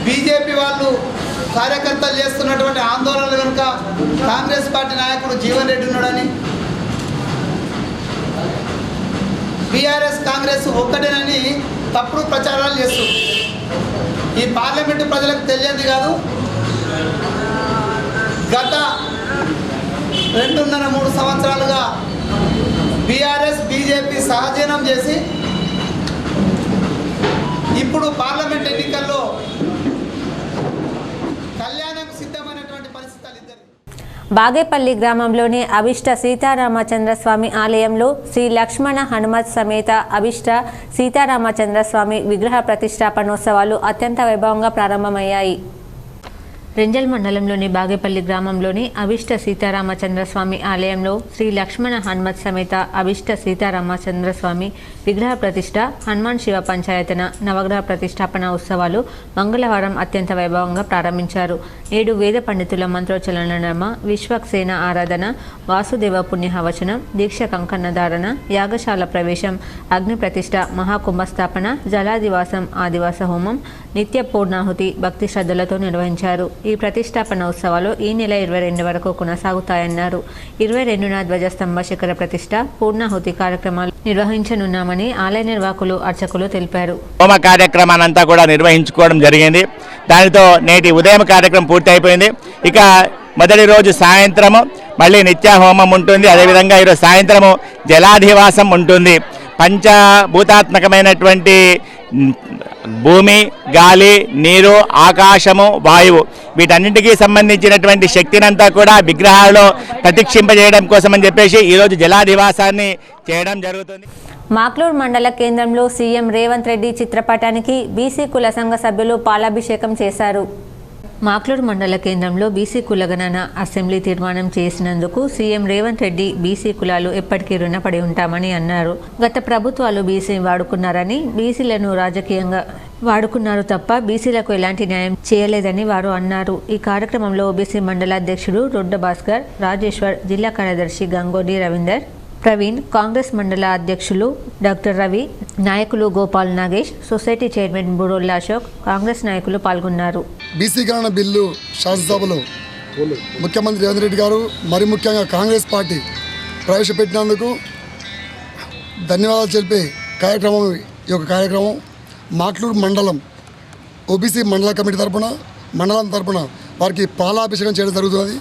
బీజేపీ వాళ్ళు కార్యకర్తలు చేస్తున్నటువంటి ఆందోళనలు కనుక కాంగ్రెస్ పార్టీ నాయకుడు జీవన్ రెడ్డి ఉన్నాడని, బీఆర్ఎస్ కాంగ్రెస్ ఒక్కటేనని తప్పుడు ప్రచారాలు చేస్తుంది. ఈ పార్లమెంటు ప్రజలకు తెలియంది కాదు, గత 2.5-3 సంవత్సరాలుగా బీఆర్ఎస్ బీజేపీ సహజీవనం చేసి ఇప్పుడు పార్లమెంట్ ఎన్నికల్లో కళ్యాణంకు సిద్ధమైనటువంటి పరిస్థితులు ఇద్దరు. బాగేపల్లి గ్రామంలోని అభిష్ట సీతారామచంద్రస్వామి ఆలయంలో శ్రీ లక్ష్మణ హనుమత్ సమేత అభిష్ట సీతారామచంద్రస్వామి విగ్రహ ప్రతిష్టాపనోత్సవాలు అత్యంత వైభవంగా ప్రారంభమయ్యాయి. రెంజల్ మండలంలోని బాగేపల్లి గ్రామంలోని అభిష్ట సీతారామచంద్రస్వామి ఆలయంలో శ్రీ లక్ష్మణ హనుమత్ సమేత అభిష్ట సీతారామచంద్రస్వామి విగ్రహ ప్రతిష్ట, హనుమాన్ శివ పంచాయతన నవగ్రహ ప్రతిష్టాపన ఉత్సవాలు మంగళవారం అత్యంత వైభవంగా ప్రారంభించారు. నేడు వేద పండితుల మంత్రోచ్చరణ నమ, విశ్వక్సేన ఆరాధన, వాసుదేవ పుణ్యహవచనం, దీక్ష కంకణ ధారణ, యాగశాల ప్రవేశం, అగ్ని ప్రతిష్ట, మహాకుంభస్థాపన, జలాదివాసం, ఆదివాస హోమం, నిత్య పూర్ణాహుతి భక్తి శ్రద్ధలతో నిర్వహించారు. ఈ ప్రతిష్టాపన ఉత్సవాలు ఈ నెల 22 వరకు కొనసాగుతాయన్నారు. 22న ధ్వజస్తంభ శిఖర ప్రతిష్ట, పూర్ణాహుతి కార్యక్రమాలు నిర్వహించనున్నామని ఆలయ నిర్వాహకులు, అర్చకులు తెలిపారు. హోమ కార్యక్రమానంతా కూడా నిర్వహించుకోవడం జరిగింది. దానితో నేటి ఉదయం కార్యక్రమం పూర్తి అయిపోయింది. ఇక మొదటి రోజు సాయంత్రము మళ్ళీ నిత్య హోమం ఉంటుంది. అదేవిధంగా ఈరోజు సాయంత్రము జలాధివాసం ఉంటుంది. పంచభూతాత్మకమైనటువంటి భూమి, గాలి, నీరు, ఆకాశము, వాయువు వీటన్నింటికీ సంబంధించినటువంటి శక్తినంతా కూడా విగ్రహాల్లో ప్రతిక్షింపజేయడం కోసం అని చెప్పేసి ఈరోజు జలాధివాసాన్ని చేయడం జరుగుతుంది. మాక్లూర్ మండల కేంద్రంలో సీఎం రేవంత్ రెడ్డి చిత్రపటానికి బీసీ కుల సంఘ సభ్యులు పాలాభిషేకం చేశారు. మాక్లూర్ మండల కేంద్రంలో బీసీ కులగణన అసెంబ్లీ తీర్మానం చేసినందుకు సీఎం రేవంత్ రెడ్డి బీసీ కులాలు ఎప్పటికీ రుణపడి ఉంటామని అన్నారు. గత ప్రభుత్వాలు బీసీ వాడుకున్నారని, బీసీలను రాజకీయంగా వాడుకున్నారు తప్ప బీసీలకు ఎలాంటి న్యాయం చేయలేదని వారు అన్నారు. ఈ కార్యక్రమంలో ఓబీసీ మండల అధ్యక్షుడు రొడ్డ భాస్కర్, రాజేశ్వర్, జిల్లా కార్యదర్శి గంగోడి రవీందర్, ప్రవీణ్, కాంగ్రెస్ మండల అధ్యక్షులు డాక్టర్ రవి, నాయకులు గోపాల్ నాగేష్, సొసైటీ చైర్మన్ బురోల్లా అశోక్, కాంగ్రెస్ నాయకులు పాల్గొన్నారు. బీసీ గణన బిల్లు శాసనసభలో ముఖ్యమంత్రి రేవంత్ రెడ్డి గారు, మరి ముఖ్యంగా కాంగ్రెస్ పార్టీ ప్రవేశపెట్టినందుకు ధన్యవాదాలు తెలిపే కార్యక్రమం ఈ యొక్క కార్యక్రమం మాక్లూర్ మండలం ఓబీసీ మండల కమిటీ తరఫున, మండలం తరఫున వారికి పాలాభిషేకం చేయడం జరుగుతున్నది.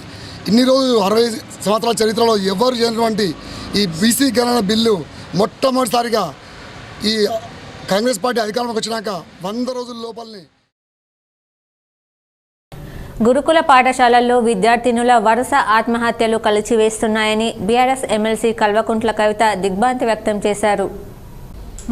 ఇన్ని రోజులు 60 సంవత్సరాల చరిత్రలో ఎవరు చేయనటువంటి ఈ బీసీ గణన బిల్లు మొట్టమొదటిసారిగా ఈ కాంగ్రెస్ పార్టీ అధికారంలోకి వచ్చినాక 100 రోజుల లోపలనే గురుకుల పాఠశాలల్లో విద్యార్థినుల వరుస ఆత్మహత్యలు కలిచివేస్తున్నాయని బీఆర్ఎస్ ఎమ్మెల్సీ కల్వకుంట్ల కవిత దిగ్భ్రాంతి వ్యక్తం చేశారు.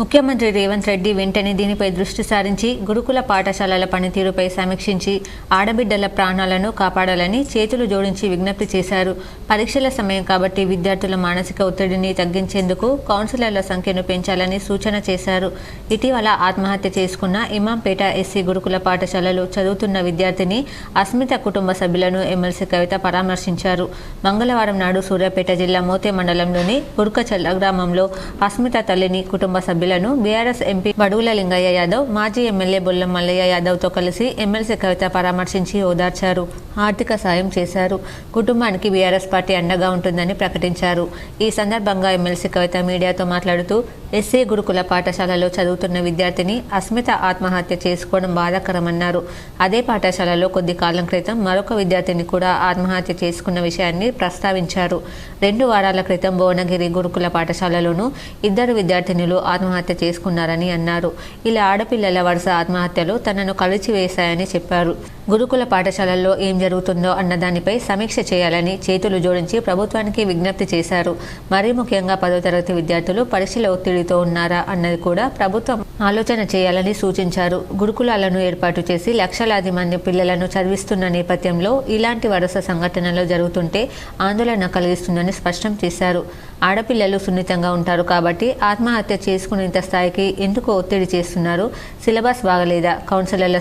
ముఖ్యమంత్రి రేవంత్ రెడ్డి వెంటనే దీనిపై దృష్టి సారించి గురుకుల పాఠశాలల పనితీరుపై సమీక్షించి ఆడబిడ్డల ప్రాణాలను కాపాడాలని చేతులు జోడించి విజ్ఞప్తి చేశారు. పరీక్షల సమయం కాబట్టి విద్యార్థుల మానసిక ఒత్తిడిని తగ్గించేందుకు కౌన్సిలర్ల సంఖ్యను పెంచాలని సూచన చేశారు. ఇటీవల ఆత్మహత్య చేసుకున్న ఇమాంపేట ఎస్సీ గురుకుల పాఠశాలలో చదువుతున్న విద్యార్థిని అస్మిత కుటుంబ సభ్యులను ఎమ్మెల్సీ కవిత పరామర్శించారు. మంగళవారం నాడు సూర్యాపేట జిల్లా మోతే మండలంలోని బుర్కచల్ల గ్రామంలో అస్మిత తల్లిని, కుటుంబ సభ్యులను బీఆర్ఎస్ ఎంపీ బడుగుల లింగయ్య యాదవ్, మాజీ ఎమ్మెల్యే బొల్లం మల్లయ్య యాదవ్తో కలిసి ఎమ్మెల్సీ కవిత పరామర్శించి ఓదార్చారు. ఆర్థిక సాయం చేశారు. కుటుంబానికి బీఆర్ఎస్ పార్టీ అండగా ఉంటుందని ప్రకటించారు. ఈ సందర్భంగా ఎమ్మెల్సీ కవిత మీడియాతో మాట్లాడుతూ ఎస్సీ గురుకుల పాఠశాలలో చదువుతున్న విద్యార్థిని అస్మిత ఆత్మహత్య చేసుకోవడం బాధాకరమన్నారు. అదే పాఠశాలలో కొద్ది కాలం క్రితం మరొక విద్యార్థిని కూడా ఆత్మహత్య చేసుకున్న విషయాన్ని ప్రస్తావించారు. 2 వారాల క్రితం భువనగిరి గురుకుల పాఠశాలలోనూ 2 విద్యార్థినులు ఆత్మహత్య ఆత్మహత్య చేసుకున్నారని అన్నారు. ఇలా ఆడపిల్లల వరుస ఆత్మహత్యలు తనను కలిచివేశాయని చెప్పారు. గురుకుల పాఠశాలల్లో ఏం జరుగుతుందో అన్న దానిపై సమీక్ష చేయాలని చేతులు జోడించి ప్రభుత్వానికి విజ్ఞప్తి చేశారు. మరీ ముఖ్యంగా 10వ తరగతి విద్యార్థులు పరీక్షల ఒత్తిడితో ఉన్నారా అన్నది కూడా ప్రభుత్వం ఆలోచన చేయాలని సూచించారు. గురుకులాలను ఏర్పాటు చేసి లక్షలాది మంది పిల్లలను చదివిస్తున్న నేపథ్యంలో ఇలాంటి వరుస సంఘటనలు జరుగుతుంటే ఆందోళన కలిగిస్తుందని స్పష్టం చేశారు. ఆడపిల్లలు సున్నితంగా ఉంటారు కాబట్టి ఆత్మహత్య చేసుకునేంత స్థాయికి ఎందుకు ఒత్తిడి చేస్తున్నారు? సిలబస్ బాగలేదా? కౌన్సిలర్ల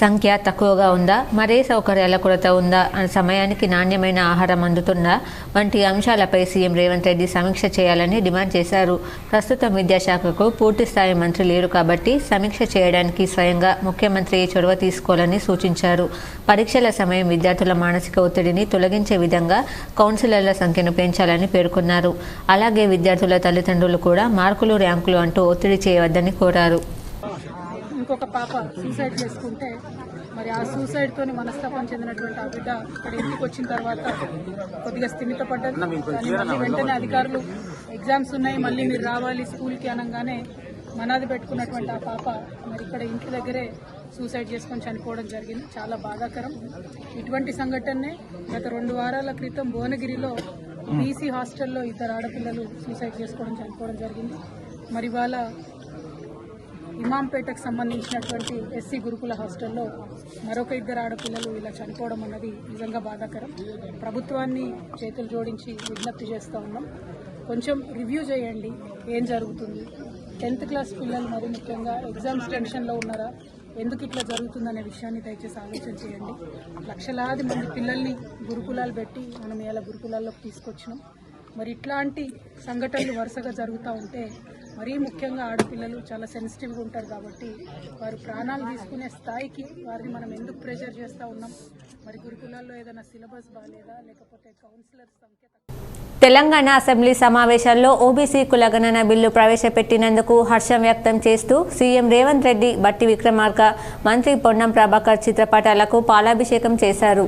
సంఖ్య తక్కువగా ఉందా? మరే సౌకర్యాల కొరత ఉందా? సమయానికి నాణ్యమైన ఆహారం అందుతుందా? వంటి అంశాలపై సీఎం రేవంత్ రెడ్డి సమీక్ష చేయాలని డిమాండ్ చేశారు. ప్రస్తుతం విద్యాశాఖకు పూర్తి స్థాయి మంత్రి లేరు కాబట్టి సమీక్ష చేయడానికి స్వయంగా ముఖ్యమంత్రి చొరవ తీసుకోవాలని సూచించారు. పరీక్షల సమయం విద్యార్థుల మానసిక ఒత్తిడిని తొలగించే విధంగా కౌన్సిలర్ల సంఖ్యను పెంచాలని పేర్కొన్నారు. అలాగే విద్యార్థుల తల్లిదండ్రులు కూడా మార్కులు, ర్యాంకులు అంటూ ఒత్తిడి చేయవద్దని కోరారు. ఇంకొక పాప సూసైడ్ చేసుకుంటే మరి ఆ సూసైడ్తోని మనస్తాపం చెందినటువంటి ఆ బిడ్డ ఇక్కడ ఇంటికి వచ్చిన తర్వాత కొద్దిగా స్థిమితపడ్డది. కానీ వెంటనే అధికారులు ఎగ్జామ్స్ ఉన్నాయి, మళ్ళీ మీరు రావాలి స్కూల్కి అనగానే మనాది పెట్టుకున్నటువంటి ఆ పాప మరి ఇక్కడ ఇంటి దగ్గరే సూసైడ్ చేసుకొని చనిపోవడం జరిగింది. చాలా బాధాకరం. ఇటువంటి సంఘటనే గత 2 వారాల క్రితం భువనగిరిలో బీసీ హాస్టల్లో 2 ఆడపిల్లలు సూసైడ్ చేసుకోవడం చనిపోవడం జరిగింది. మరి వాళ్ళ ఇమాంపేటకు సంబంధించినటువంటి ఎస్సీ గురుకుల హాస్టల్లో మరొక 2 ఆడపిల్లలు ఇలా చనిపోవడం అన్నది నిజంగా బాధాకరం. ప్రభుత్వాన్ని చేతులు జోడించి విజ్ఞప్తి చేస్తూ ఉన్నాం. కొంచెం రివ్యూ చేయండి, ఏం జరుగుతుంది. 10th క్లాస్ పిల్లలు మరి ముఖ్యంగా ఎగ్జామ్స్ టెన్షన్లో ఉన్నారా, ఎందుకు ఇట్లా జరుగుతుందనే విషయాన్ని దయచేసి ఆలోచన చేయండి. లక్షలాది మంది పిల్లల్ని గురుకులాలు పెట్టి మనం ఇలా గురుకులాల్లోకి తీసుకొచ్చినాం. మరి ఇట్లాంటి సంఘటనలు వరుసగా జరుగుతూ ఉంటే మరీ ముఖ్యంగా ఆడపిల్లలు చాలా సెన్సిటివ్గా ఉంటారు కాబట్టి వారు ప్రాణాలు తీసుకునే స్థాయికి వారిని మనం ఎందుకు ప్రెషర్ చేస్తూ ఉన్నాం? మరి గురుకులాల్లో ఏదైనా సిలబస్ బాగాలేదా, లేకపోతే కౌన్సిలర్ సంఖ్య? తెలంగాణ అసెంబ్లీ సమావేశాల్లో ఓబీసీ కులగణన బిల్లు ప్రవేశపెట్టినందుకు హర్షం వ్యక్తం చేస్తూ సీఎం రేవంత్ రెడ్డి, బట్టి విక్రమార్క, మంత్రి పొన్నం ప్రభాకర్ చిత్రపటాలకు పాలాభిషేకం చేశారు.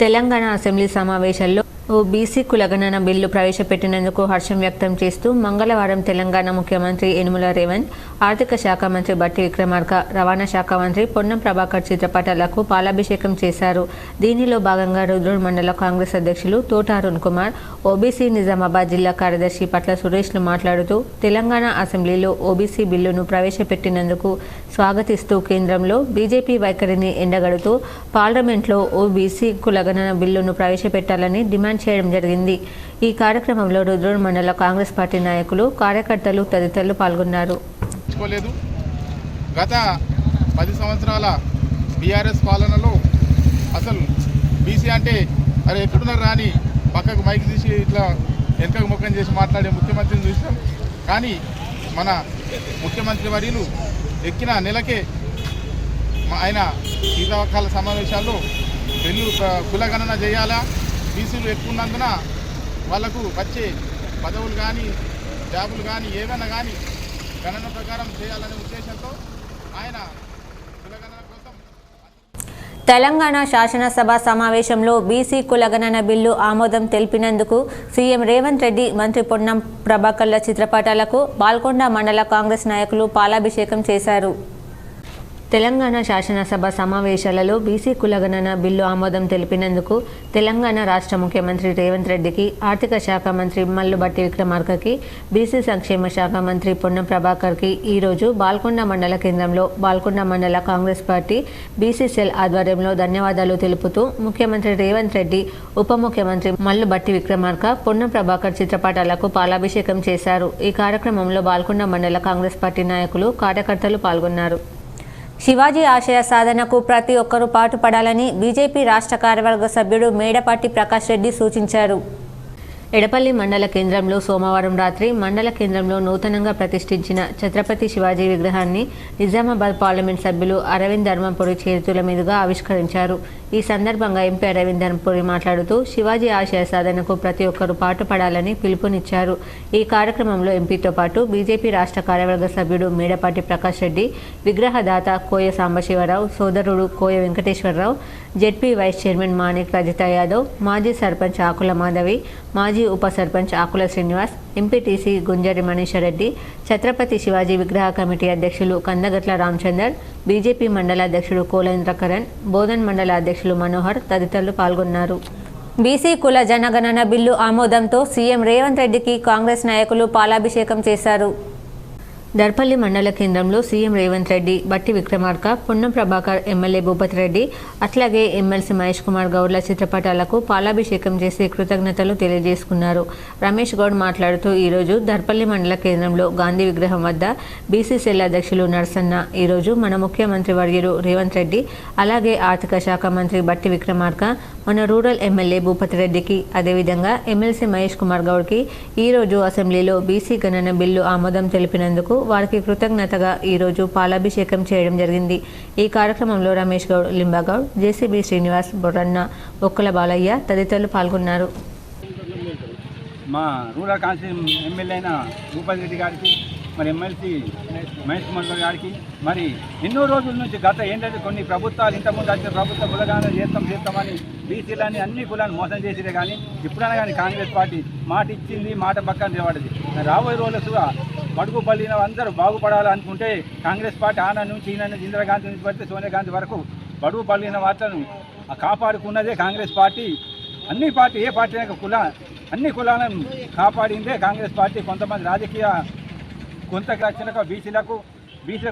తెలంగాణ అసెంబ్లీ సమావేశాల్లో ఓబీసీ కులగణన బిల్లు ప్రవేశపెట్టినందుకు హర్షం వ్యక్తం చేస్తూ మంగళవారం తెలంగాణ ముఖ్యమంత్రి యనుమల రేవంత్, ఆర్థిక శాఖ మంత్రి బట్టి విక్రమార్క, రవాణా శాఖ మంత్రి పొన్నం ప్రభాకర్ చిత్రపటాలకు పాలాభిషేకం చేశారు. దీనిలో భాగంగా రుద్రూర్ మండల కాంగ్రెస్ అధ్యక్షులు తోట అరుణ్ కుమార్, ఓబీసీ నిజామాబాద్ జిల్లా కార్యదర్శి పట్ల సురేష్లు మాట్లాడుతూ తెలంగాణ అసెంబ్లీలో ఓబీసీ బిల్లును ప్రవేశపెట్టినందుకు స్వాగతిస్తూ కేంద్రంలో బీజేపీ వైఖరిని ఎండగడుతూ పార్లమెంట్లో ఓబీసీ కులగణన బిల్లును ప్రవేశపెట్టాలని డిమాండ్ చేయడం జరిగింది. ఈ కార్యక్రమంలో రుద్రూర్ మండల కాంగ్రెస్ పార్టీ నాయకులు, కార్యకర్తలు తదితరులు పాల్గొన్నారు. గత 10 సంవత్సరాల బీఆర్ఎస్ పాలనలో అసలు బీసీ అంటే అరే ఎక్కడున్నారు రాని పక్కకు మైక్ తీసి ఇట్లా వెనకకు ముఖం చేసి మాట్లాడే ముఖ్యమంత్రిని చూసాం. కానీ మన ముఖ్యమంత్రి వర్యులు ఎక్కిన నెలకే ఆయన శీతాకాల సమావేశాల్లో బిల్లు కులగణన చేయాలా, బీసీలు ఎక్కువ ఉన్నందున వాళ్లకు వచ్చే పదవులు కానీ జాబులు కానీ ఏవైనా కానీ గణన ప్రకారం చేయాలనే ఉద్దేశంతో ఆయన కులగణన కోసం. తెలంగాణ శాసనసభ సమావేశంలో బీసీ కులగణన బిల్లు ఆమోదం తెలిపినందుకు సీఎం రేవంత్ రెడ్డి, మంత్రి పొన్నం ప్రభాకర్ల చిత్రపటాలకు బాల్కొండ మండల కాంగ్రెస్ నాయకులు పాలాభిషేకం చేశారు. తెలంగాణ శాసనసభ సమావేశాలలో బీసీ కులగణన బిల్లు ఆమోదం తెలిపినందుకు తెలంగాణ రాష్ట్ర ముఖ్యమంత్రి రేవంత్ రెడ్డికి, ఆర్థిక శాఖ మంత్రి మల్లుబట్టి విక్రమార్కకి, బీసీ సంక్షేమ శాఖ మంత్రి పొన్నం ప్రభాకర్కి ఈరోజు బాల్కొండ మండల కేంద్రంలో బాల్కొండ మండల కాంగ్రెస్ పార్టీ బీసీ సెల్ ఆధ్వర్యంలో ధన్యవాదాలు తెలుపుతూ ముఖ్యమంత్రి రేవంత్ రెడ్డి, ఉప ముఖ్యమంత్రి మల్లుబట్టి విక్రమార్క, పొన్నం ప్రభాకర్ చిత్రపటాలకు పాలాభిషేకం చేశారు. ఈ కార్యక్రమంలో బాల్కొండ మండల కాంగ్రెస్ పార్టీ నాయకులు, కార్యకర్తలు పాల్గొన్నారు. శివాజీ ఆశయ సాధనకు ప్రతి ఒక్కరూ పాటుపడాలని బీజేపీ రాష్ట్ర కార్యవర్గ సభ్యుడు మేడపాటి ప్రకాష్ రెడ్డి సూచించారు. ఎడపల్లి మండల కేంద్రంలో సోమవారం రాత్రి మండల కేంద్రంలో నూతనంగా ప్రతిష్ఠించిన ఛత్రపతి శివాజీ విగ్రహాన్ని నిజామాబాద్ పార్లమెంట్ సభ్యులు అరవింద్ ధర్మపురి చేతుల మీదుగా ఆవిష్కరించారు. ఈ సందర్భంగా ఎంపీ అరవింద్ ధర్మపురి మాట్లాడుతూ శివాజీ ఆశయ సాధనకు ప్రతి ఒక్కరూ పాటుపడాలని పిలుపునిచ్చారు. ఈ కార్యక్రమంలో ఎంపీతో పాటు బీజేపీ రాష్ట్ర కార్యవర్గ సభ్యుడు మేడపాటి ప్రకాష్ రెడ్డి, విగ్రహదాత కోయ సాంబశివరావు, సోదరుడు Koya Venkateswararao, ZP vice chairman Manik Rajitha Yadav, మాజీ సర్పంచ్ ఆకుల మాధవి, మాజీ మాజీ ఉప సర్పంచ్ ఆకుల శ్రీనివాస్, ఎంపీటీసీ గుంజరి మనీషారెడ్డి, ఛత్రపతి శివాజీ విగ్రహ కమిటీ అధ్యక్షులు కందగట్ల రామచందర్, బీజేపీ మండల అధ్యక్షుడు కోలేంద్రకరణ్, బోధన్ మండల అధ్యక్షులు మనోహర్ తదితరులు పాల్గొన్నారు. బీసీ కుల జనగణన బిల్లు ఆమోదంతో సీఎం రేవంత్ రెడ్డికి కాంగ్రెస్ నాయకులు పాలాభిషేకం చేశారు. దర్పల్లి మండల కేంద్రంలో సీఎం రేవంత్ రెడ్డి, బట్టి విక్రమార్క, పొన్నం ప్రభాకర్, ఎమ్మెల్యే భూపతి రెడ్డి, అట్లాగే ఎమ్మెల్సీ మహేష్ కుమార్ గౌడ్ల చిత్రపటాలకు పాలాభిషేకం చేసి కృతజ్ఞతలు తెలియజేసుకున్నారు. రమేష్ గౌడ్ మాట్లాడుతూ ఈరోజు దర్పల్లి మండల కేంద్రంలో గాంధీ విగ్రహం వద్ద బీసీసీఎల్ అధ్యక్షులు నరసన్న, ఈరోజు మన ముఖ్యమంత్రి వర్యులు రేవంత్ రెడ్డి, అలాగే ఆర్థిక శాఖ మంత్రి బట్టి విక్రమార్క, మన రూరల్ ఎమ్మెల్యే భూపతి రెడ్డికి, అదేవిధంగా ఎమ్మెల్సీ మహేష్ కుమార్ గౌడ్కి ఈరోజు అసెంబ్లీలో బీసీ గణన బిల్లు ఆమోదం తెలిపినందుకు వారికి కృతజ్ఞతగా ఈరోజు పాలాభిషేకం చేయడం జరిగింది. ఈ కార్యక్రమంలో రమేష్ గౌడ్, లింబాగౌడ్, జేసీబీ శ్రీనివాస్, బొర్రన్న, బొక్కల బాలయ్య తదితరులు పాల్గొన్నారు. మా రూరల్ కాన్స్టిట్యూన్సీ ఎమ్మెల్యే అయిన భూపతి రెడ్డి గారికి, మరి ఎమ్మెల్సీ మహేష్ కుమార్ గారికి, మరి ఎన్నో రోజుల నుంచి గత ఏంటంటే కొన్ని ప్రభుత్వాలు ఇంతకుముందు వచ్చిన ప్రభుత్వ కులగానే చేస్తామని బీసీలని అన్ని కులాన్ని మోసం చేసిరే, కానీ ఇప్పుడైనా కానీ కాంగ్రెస్ పార్టీ మాట ఇచ్చింది, మాట పక్కన నిలబడింది. రాబోయే రోజులుగా బడుగు పల్లిన అందరూ బాగుపడాలనుకుంటే కాంగ్రెస్ పార్టీ ఆన నుంచి ఈయన నుంచి ఇందిరాగాంధీ నుంచి పడితే సోనియా గాంధీ వరకు బడుగు పల్లిన వార్తలను కాపాడుకున్నదే కాంగ్రెస్ పార్టీ. అన్ని పార్టీ ఏ పార్టీ అన్ని కులాలను కాపాడిందే కాంగ్రెస్ పార్టీ. కొంతమంది రాజకీయ కొంత రక్షణకు బీసీలకు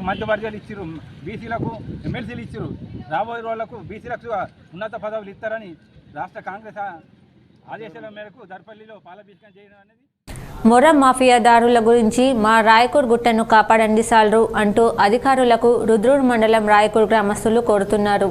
మంచి వర్గాలు ఇచ్చారు, బీసీలకు ఎమ్మెల్సీలు ఇచ్చారు. రాబోయే రోజులకు బీసీలకు ఉన్నత పదవులు ఇస్తారని రాష్ట్ర కాంగ్రెస్ ఆదేశాల మేరకు దర్పల్లిలో పాలాభిషేకం చేయడం అనేది. మొరం మాఫియాదారుల గురించి మా రాయకూర్ గుట్టను కాపాడండి సాల్రు అంటూ అధికారులకు రుద్రూర్ మండలం రాయకూర్ గ్రామస్తులు కోరుతున్నారు.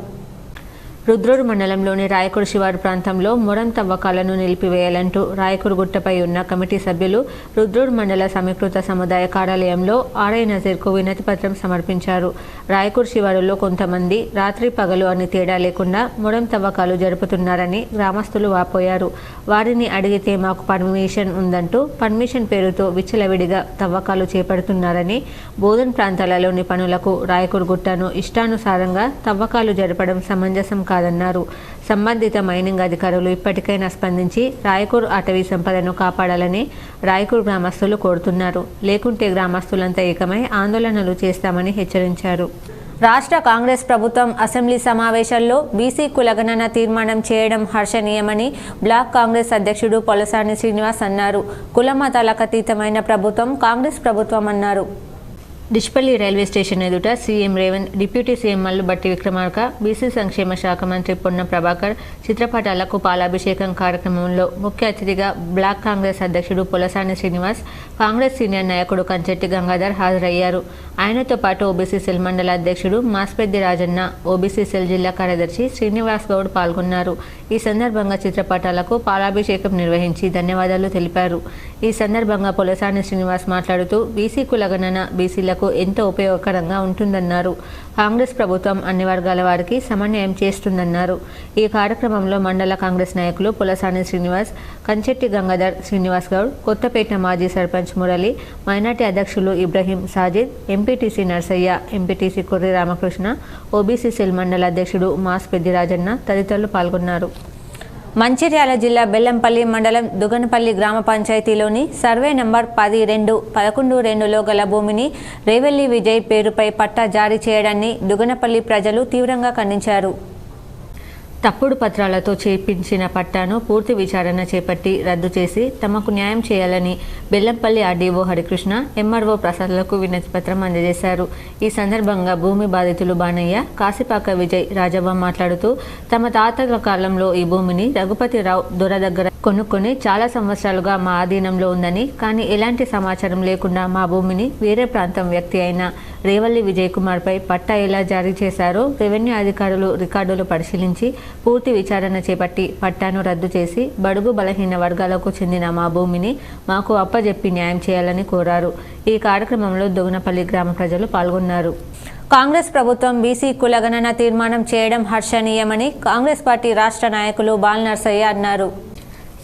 రుద్రూరు మండలంలోని రాయకూర్ శివారు ప్రాంతంలో మొరం తవ్వకాలను నిలిపివేయాలంటూ రాయకూర్ గుట్టపై ఉన్న కమిటీ సభ్యులు రుద్రూరు మండల సమీకృత సముదాయ కార్యాలయంలో ఆర్ఐ నజీర్కు వినతిపత్రం సమర్పించారు. రాయకూర్ శివారులో కొంతమంది రాత్రి పగలు అని తేడా లేకుండా మొరం తవ్వకాలు జరుపుతున్నారని గ్రామస్తులు వాపోయారు. వారిని అడిగితే మాకు పర్మిషన్ ఉందంటూ పర్మిషన్ పేరుతో విచ్చలవిడిగా తవ్వకాలు చేపడుతున్నారని, బోధన్ ప్రాంతాలలోని పనులకు రాయకూర్ గుట్టను ఇష్టానుసారంగా తవ్వకాలు జరపడం సమంజసం కాదన్నారు. సంబంధిత మైనింగ్ అధికారులు ఇప్పటికైనా స్పందించి రాయకూర్ అటవీ సంపదను కాపాడాలని రాయకూర్ గ్రామస్తులు కోరుతున్నారు. లేకుంటే గ్రామస్తులంతా ఏకమై ఆందోళనలు చేస్తామని హెచ్చరించారు. రాష్ట్ర కాంగ్రెస్ ప్రభుత్వం అసెంబ్లీ సమావేశాల్లో బీసీ కులగణన తీర్మానం చేయడం హర్షణీయమని బ్లాక్ కాంగ్రెస్ అధ్యక్షుడు పొలసాని శ్రీనివాస్ అన్నారు. కులమతాలకు అతీతమైన ప్రభుత్వం కాంగ్రెస్ ప్రభుత్వం అన్నారు. డిష్పల్లి రైల్వే స్టేషన్ ఎదుట CM Revanth, deputy CM Mallu బట్టి విక్రమార్క, బీసీ సంక్షేమ శాఖ మంత్రి పొన్నం ప్రభాకర్ చిత్రపటాలకు పాలాభిషేకం కార్యక్రమంలో ముఖ్య అతిథిగా బ్లాక్ కాంగ్రెస్ అధ్యక్షుడు పొలసాని శ్రీనివాస్, కాంగ్రెస్ సీనియర్ నాయకుడు కంచెట్టి గంగాధర్ హాజరయ్యారు. ఆయనతో పాటు ఓబీసీ సెల్ మండల అధ్యక్షుడు మాస్పెద్ది రాజన్న, ఓబీసీ సెల్ జిల్లా కార్యదర్శి శ్రీనివాస్ గౌడ్ పాల్గొన్నారు. ఈ సందర్భంగా చిత్రపటాలకు పాలాభిషేకం నిర్వహించి ధన్యవాదాలు తెలిపారు. ఈ సందర్భంగా పొలసాని శ్రీనివాస్ మాట్లాడుతూ బీసీ కులగణన బీసీలకు ఎంతో ఉపయోగకరంగా ఉంటుందన్నారు. కాంగ్రెస్ ప్రభుత్వం అన్ని వర్గాల వారికి సమన్వయం చేస్తుందన్నారు. ఈ కార్యక్రమంలో మండల కాంగ్రెస్ నాయకులు పొలసాని శ్రీనివాస్, కంచెట్టి గంగాధర్, శ్రీనివాస్ గౌడ్, కొత్తపేట మాజీ సర్పంచ్ మురళి, మైనార్టీ అధ్యక్షులు Ibrahim Sajid, MPTC Narsaiah, MPTC కొర్రి Ramakrishna, OBC cell మండల అధ్యక్షుడు మాస్ పెద్ది రాజన్న తదితరులు పాల్గొన్నారు. మంచిర్యాల జిల్లా బెల్లంపల్లి మండలం దుగనపల్లి గ్రామ పంచాయతీలోని సర్వే నంబర్ 10-2-11-2లో గల భూమిని రేవెల్లి విజయ్ పేరుపై పట్టా జారీ చేయడాన్ని దుగనపల్లి ప్రజలు తీవ్రంగా ఖండించారు. తప్పుడు పత్రాలతో చేపించిన పట్టాను పూర్తి విచారణ చేపట్టి రద్దు చేసి తమకు న్యాయం చేయాలని బెల్లంపల్లి ఆర్డీఓ హరికృష్ణ, ఎంఆర్ఓ ప్రసాద్లకు వినతి పత్రం అందజేశారు. ఈ సందర్భంగా భూమి బాధితులు బానయ్య, కాశీపాక విజయ్, రాజవ్వ మాట్లాడుతూ తమ తాతల కాలంలో ఈ భూమిని రఘుపతిరావు దొర దగ్గర కొనుక్కొని చాలా సంవత్సరాలుగా మా ఆధీనంలో ఉందని, కానీ ఎలాంటి సమాచారం లేకుండా మా భూమిని వేరే ప్రాంతం వ్యక్తి అయిన రేవల్లి విజయ్ కుమార్పై పట్టా ఎలా జారీ చేశారో రెవెన్యూ అధికారులు రికార్డులు పరిశీలించి పూర్తి విచారణ చేపట్టి పట్టాను రద్దు చేసి బడుగు బలహీన వర్గాలకు చెందిన మా భూమిని మాకు అప్పజెప్పి న్యాయం చేయాలని కోరారు. ఈ కార్యక్రమంలో దుగనపల్లి గ్రామ ప్రజలు పాల్గొన్నారు. కాంగ్రెస్ ప్రభుత్వం బీసీ కులగణన తీర్మానం చేయడం హర్షణీయమని కాంగ్రెస్ పార్టీ రాష్ట్ర నాయకులు బాల్ నర్సయ్య అన్నారు.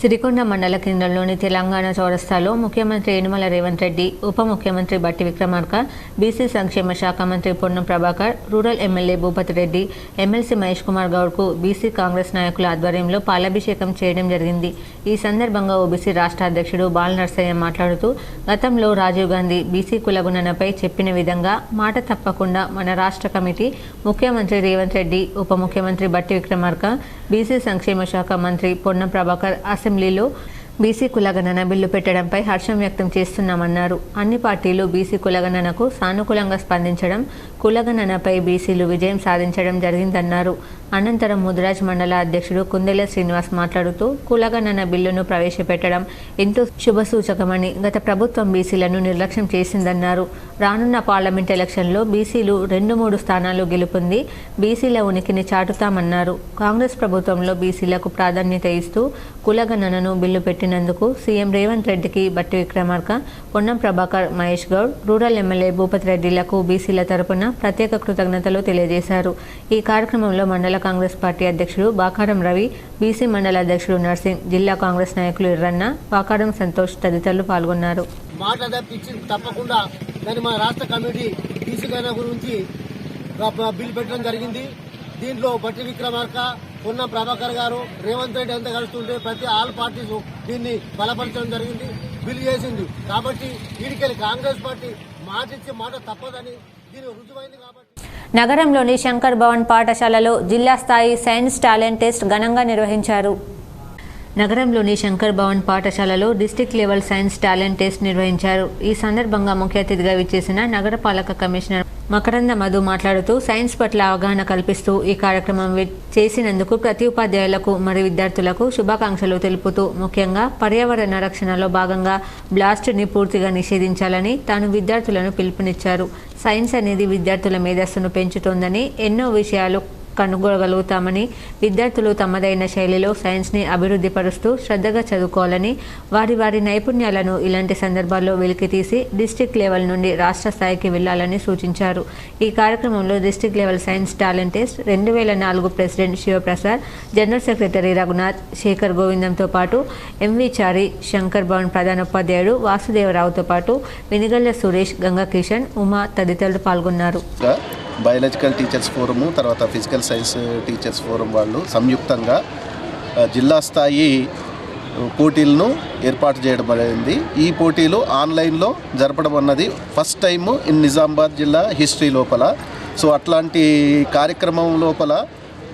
సిరికొండ మండల కేంద్రంలోని తెలంగాణ చౌరస్తాలో ముఖ్యమంత్రి యనుమల రేవంత్ రెడ్డి, ఉప ముఖ్యమంత్రి బట్టి విక్రమార్క, బీసీ సంక్షేమ శాఖ మంత్రి Ponnam Prabhakar, rural MLA Bhupathi Reddy, MLC Mahesh Kumar గౌడ్కు బీసీ కాంగ్రెస్ నాయకుల ఆధ్వర్యంలో పాలాభిషేకం చేయడం జరిగింది. ఈ సందర్భంగా ఓబీసీ రాష్ట్ర అధ్యక్షుడు బాల నర్సయ్య మాట్లాడుతూ, గతంలో రాజీవ్ గాంధీ బీసీ కులగణనపై చెప్పిన విధంగా మాట తప్పకుండా మన రాష్ట్ర కమిటీ ముఖ్యమంత్రి రేవంత్ రెడ్డి, ఉప ముఖ్యమంత్రి బట్టి విక్రమార్క, బీసీ సంక్షేమ శాఖ మంత్రి పొన్నం ప్రభాకర్ అసెంబ్లీలో బీసీ కులగణన బిల్లు పెట్టడంపై హర్షం వ్యక్తం చేస్తున్నామన్నారు. అన్ని పార్టీలు బీసీ కులగణనకు సానుకూలంగా స్పందించడం, కులగణనపై బీసీలు విజయం సాధించడం జరిగిందన్నారు. అనంతరం ముదిరాజ్ మండల అధ్యక్షుడు కుందెల శ్రీనివాస్ మాట్లాడుతూ, కులగణన బిల్లును ప్రవేశపెట్టడం ఎంతో శుభసూచకమని, గత ప్రభుత్వం బీసీలను నిర్లక్ష్యం చేసిందన్నారు. రానున్న పార్లమెంట్ ఎలక్షన్లో బీసీలు 2-3 స్థానాలు గెలుపొంది బీసీల ఉనికిని చాటుతామన్నారు. కాంగ్రెస్ ప్రభుత్వంలో బీసీలకు ప్రాధాన్యత ఇస్తూ కులగణనను బిల్లు పెట్టినందుకు సీఎం రేవంత్ రెడ్డికి, బట్టి విక్రమార్క, పొన్నం ప్రభాకర్, మహేష్ గౌడ్, రూరల్ ఎమ్మెల్యే భూపతి రెడ్డిలకు బీసీల తరపున ప్రత్యేక కృతజ్ఞతలు తెలియజేశారు. ఈ కార్యక్రమంలో మండల కాంగ్రెస్ పార్టీ అధ్యక్షుడు బాకారం రవి, బీసీ మండల అధ్యక్షుడు నర్సింగ్, జిల్లా కాంగ్రెస్ నాయకులు ఎర్రన్న, బాకారం సంతోష్ తదితరులు పాల్గొన్నారు. తప్పకుండా దాన్ని మన రాష్ట్ర కమిటీ బీసీ గణన గురించి బిల్లు పెట్టడం జరిగింది. దీంట్లో బట్టి విక్రమార్క, పొన్నం ప్రభాకర్ గారు, రేవంత్ రెడ్డి అంతా కలుస్తుంటే ప్రతి ఆల్ పార్టీస్ దీన్ని బలపరచడం జరిగింది, బిల్లు చేసింది. కాబట్టి వీడికెళ్ళి కాంగ్రెస్ పార్టీ మాట ఇచ్చే మాట తప్పదని దీని రుజువైంది. కాబట్టి నగరంలోని శంకర్ భవన్ పాఠశాలలో జిల్లా స్థాయి సైన్స్ టాలెంట్ టెస్ట్ ఘనంగా నిర్వహించారు. నగరంలోని శంకర్ భవన్ పాఠశాలలో district level science talent test నిర్వహించారు. ఈ సందర్భంగా ముఖ్య అతిథిగా విచ్చేసిన నగరపాలక కమిషనర్ మకరంద మధు మాట్లాడుతూ, సైన్స్ పట్ల అవగాహన కల్పిస్తూ ఈ కార్యక్రమం చేసినందుకు ప్రతి ఉపాధ్యాయులకు మరియు విద్యార్థులకు శుభాకాంక్షలు తెలుపుతూ, ముఖ్యంగా పర్యావరణ రక్షణలో భాగంగా బ్లాస్ట్ని పూర్తిగా నిషేధించాలని తాను విద్యార్థులను పిలుపునిచ్చారు. సైన్స్ అనేది విద్యార్థుల మేధస్సును పెంచుతోందని, ఎన్నో విషయాలు కనుగొనగలుగుతామని, విద్యార్థులు తమదైన శైలిలో సైన్స్ని అభివృద్ధి పరుస్తూ శ్రద్ధగా చదువుకోవాలని, వారి నైపుణ్యాలను ఇలాంటి సందర్భాల్లో వెలికితీసి డిస్ట్రిక్ట్ లెవెల్ నుండి రాష్ట్ర స్థాయికి వెళ్లాలని సూచించారు. ఈ కార్యక్రమంలో district level science talent test 2004 president Sivaprasad, general secretary Raghunath, Shekhar గోవిందంతో పాటు ఎంవి చారి, శంకర్ భవన్ ప్రధానోపాధ్యాయుడు వాసుదేవరావుతో పాటు వెనిగళ్ల సురేష్, గంగా కిషన్, ఉమా తదితరులు పాల్గొన్నారు. బయాలజికల్ టీచర్స్ ఫోరము, తర్వాత ఫిజికల్ సైన్స్ టీచర్స్ ఫోరం వాళ్ళు సంయుక్తంగా జిల్లా స్థాయి పోటీలను ఏర్పాటు చేయడం అనేది. ఈ పోటీలు ఆన్లైన్లో జరపడం అన్నది ఫస్ట్ టైం ఇన్ నిజామాబాద్ జిల్లా హిస్టరీ లోపల. సో అట్లాంటి కార్యక్రమం లోపల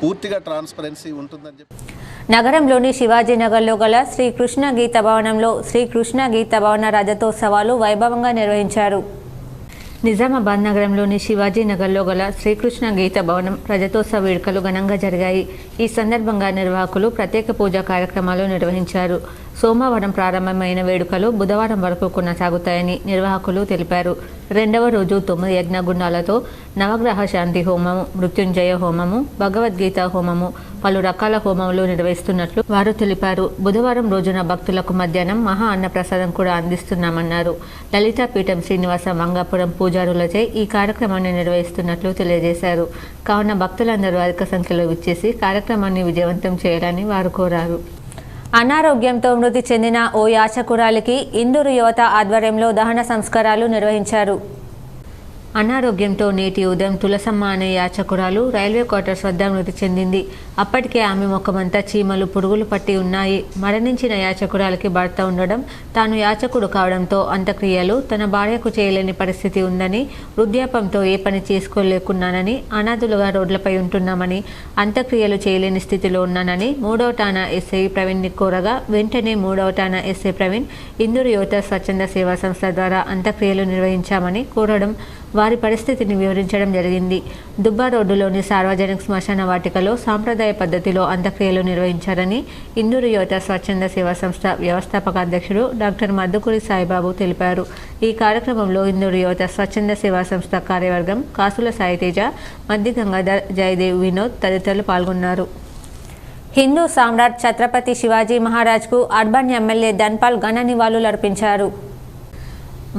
పూర్తిగా ట్రాన్స్పరెన్సీ ఉంటుందని చెప్పి నగరంలోని శివాజీనగర్లో గల శ్రీ కృష్ణ గీత భవనంలో శ్రీ కృష్ణ గీత భవన రజతోత్సవాలు వైభవంగా నిర్వహించారు. నిజామాబాద్ నగరంలోని శివాజీనగర్లో గల శ్రీకృష్ణ గీత భవనం రజతోత్సవ వేడుకలు ఘనంగా జరిగాయి. ఈ సందర్భంగా నిర్వాహకులు ప్రత్యేక పూజా కార్యక్రమాలు నిర్వహించారు. సోమవారం ప్రారంభమైన వేడుకలు బుధవారం వరకు కొనసాగుతాయని నిర్వాహకులు తెలిపారు. రెండవ రోజు 9 యజ్ఞగుండాలతో నవగ్రహ శాంతి హోమము, మృత్యుంజయ హోమము, భగవద్గీత హోమము, పలు రకాల హోమములు నిర్వహిస్తున్నట్లు వారు తెలిపారు. బుధవారం రోజున భక్తులకు మధ్యాహ్నం మహా అన్నప్రసాదం కూడా అందిస్తున్నామన్నారు. లలితాపీఠం శ్రీనివాస మంగాపురం పూజారులచే ఈ కార్యక్రమాన్ని నిర్వహిస్తున్నట్లు తెలియజేశారు. కావున భక్తులందరూ అధిక సంఖ్యలో విచ్చేసి కార్యక్రమాన్ని విజయవంతం చేయాలని వారు కోరారు. అనారోగ్యంతో మృతి చెందిన ఓ యాచకురాలికి ఇందూరు యువత ఆధ్వర్యంలో దహన సంస్కారాలు నిర్వహించారు. అనారోగ్యంతో నేటి ఉదయం తులసమ్మ అనే యాచకురాలు రైల్వే క్వార్టర్స్ వద్ద మృతి చెందింది. అప్పటికే ఆమె ముఖమంతా చీమలు, పురుగులు పట్టి ఉన్నాయి. మరణించిన యాచకురాలికి భర్త ఉండడం, తాను యాచకుడు కావడంతో అంత్యక్రియలు తన భార్యకు చేయలేని పరిస్థితి ఉందని, వృద్ధాపంతో ఏ పని చేసుకోలేకున్నానని, అనాథులుగా రోడ్లపై ఉంటున్నామని, అంత్యక్రియలు చేయలేని స్థితిలో ఉన్నానని 3వ ఠాణా ఎస్ఐ ప్రవీణ్ని కోరగా, వెంటనే 3వ ఠాణా ఎస్ఐ ప్రవీణ్ ఇందూరు యువత స్వచ్ఛంద సేవా సంస్థ ద్వారా అంత్యక్రియలు నిర్వహించామని కోరడం, వారి పరిస్థితిని వివరించడం జరిగింది. దుబ్బా రోడ్డులోని సార్వజనిక శ్మశాన వాటికలో సాంప్రదాయ పద్ధతిలో అంత్యక్రియలు నిర్వహించారని ఇందూరు యువత స్వచ్ఛంద సేవా సంస్థ వ్యవస్థాపక అధ్యక్షుడు డాక్టర్ మద్దుకూరి సాయిబాబు తెలిపారు. ఈ కార్యక్రమంలో ఇందూరు యువత స్వచ్ఛంద సేవా సంస్థ కార్యవర్గం కాసుల సాయితేజ, మద్ది గంగాధర్, జయదేవ్, వినోద్ తదితరులు పాల్గొన్నారు. హిందూ సామ్రాట్ ఛత్రపతి శివాజీ మహారాజ్కు అర్బన్ ఎమ్మెల్యే ధన్పాల్ ఘన నివాళులర్పించారు.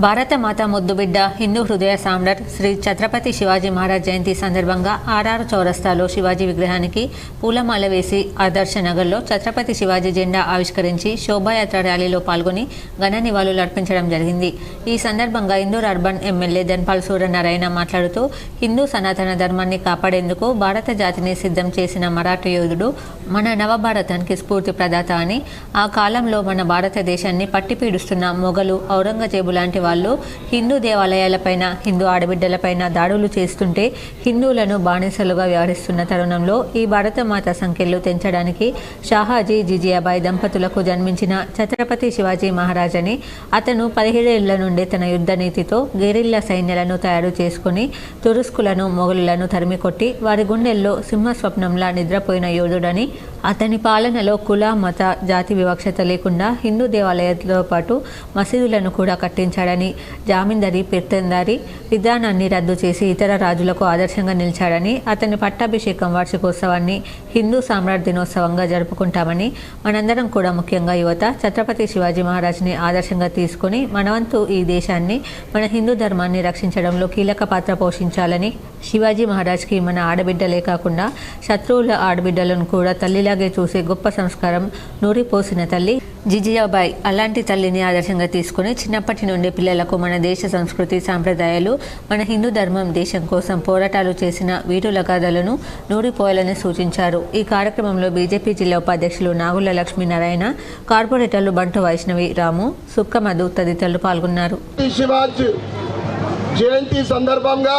భారతమాత ముద్దుబిడ్డ హిందూ హృదయ సామ్రాట్ శ్రీ ఛత్రపతి శివాజీ మహారాజ్ జయంతి సందర్భంగా ఆర్ఆర్ చౌరస్తాలో శివాజీ విగ్రహానికి పూలమాల వేసి ఆదర్శ నగర్లో ఛత్రపతి శివాజీ జెండా ఆవిష్కరించి శోభాయాత్ర ర్యాలీలో పాల్గొని ఘన నివాళులు అర్పించడం జరిగింది. ఈ సందర్భంగా ఇందూర్ అర్బన్ ఎమ్మెల్యే ధన్పాల్ సూర్యనారాయణ మాట్లాడుతూ హిందూ సనాతన ధర్మాన్ని కాపాడేందుకు భారత జాతిని సిద్ధం చేసిన మరాఠా యోధుడు మన నవభారతానికి స్ఫూర్తి ప్రదాత అని, ఆ కాలంలో మన భారతదేశాన్ని పట్టిపీడుస్తున్న మొఘలు, ఔరంగజేబు లాంటి వాళ్ళు హిందూ దేవాలయాలపైన, హిందూ ఆడబిడ్డలపైన దాడులు చేస్తుంటే హిందువులను బానిసలుగా వ్యవహరిస్తున్న తరుణంలో ఈ భారతమాత సంఖ్యలు తెంచడానికి షాహాజీ జిజియాబాయి దంపతులకు జన్మించిన ఛత్రపతి శివాజీ మహారాజ్ అని, అతను 17 ఏళ్ల నుండి తన యుద్ధ నీతితో గెరిల్లా సైన్యాలను తయారు చేసుకుని తురుస్కులను, మొఘలులను తరిమికొట్టి వారి గుండెల్లో సింహస్వప్నంలా నిద్రపోయిన యోధుడని, అతని పాలనలో కుల, మత, జాతి వివక్షత లేకుండా హిందూ దేవాలయాలతో పాటు మసీదులను కూడా కట్టించాడని, జామీందారీ, పెత్తందారీ విధానాన్ని రద్దు చేసి ఇతర రాజులకు ఆదర్శంగా నిలిచాడని, అతని పట్టాభిషేకం వార్షికోత్సవాన్ని హిందూ సామ్రాట్ దినోత్సవంగా జరుపుకుంటామని, మనందరం కూడా ముఖ్యంగా యువత ఛత్రపతి శివాజీ మహారాజ్ని ఆదర్శంగా తీసుకుని మనవంతు ఈ దేశాన్ని, మన హిందూ ధర్మాన్ని రక్షించడంలో కీలక పాత్ర పోషించాలని, శివాజీ మహారాజ్కి మన ఆడబిడ్డలే కాకుండా శత్రువుల ఆడబిడ్డలను కూడా తల్లిలాగే చూసే గొప్ప సంస్కారం నూరిపోసిన తల్లి జిజియాబాయి. అలాంటి తల్లిని ఆదర్శంగా తీసుకుని చిన్నప్పటి నుండి పిల్లలకు మన దేశ సంస్కృతి, సాంప్రదాయాలు, మన హిందూ ధర్మం, దేశం కోసం పోరాటాలు చేసిన వీరుల గాథలను నూరిపోయాలని సూచించారు. ఈ కార్యక్రమంలో బీజేపీ జిల్లా ఉపాధ్యక్షులు నాగుల లక్ష్మీనారాయణ, కార్పొరేటర్లు బంటు వైష్ణవి, రాము, సుక్కమధు తదితరులు పాల్గొన్నారు. శివాజీ జయంతి సందర్భంగా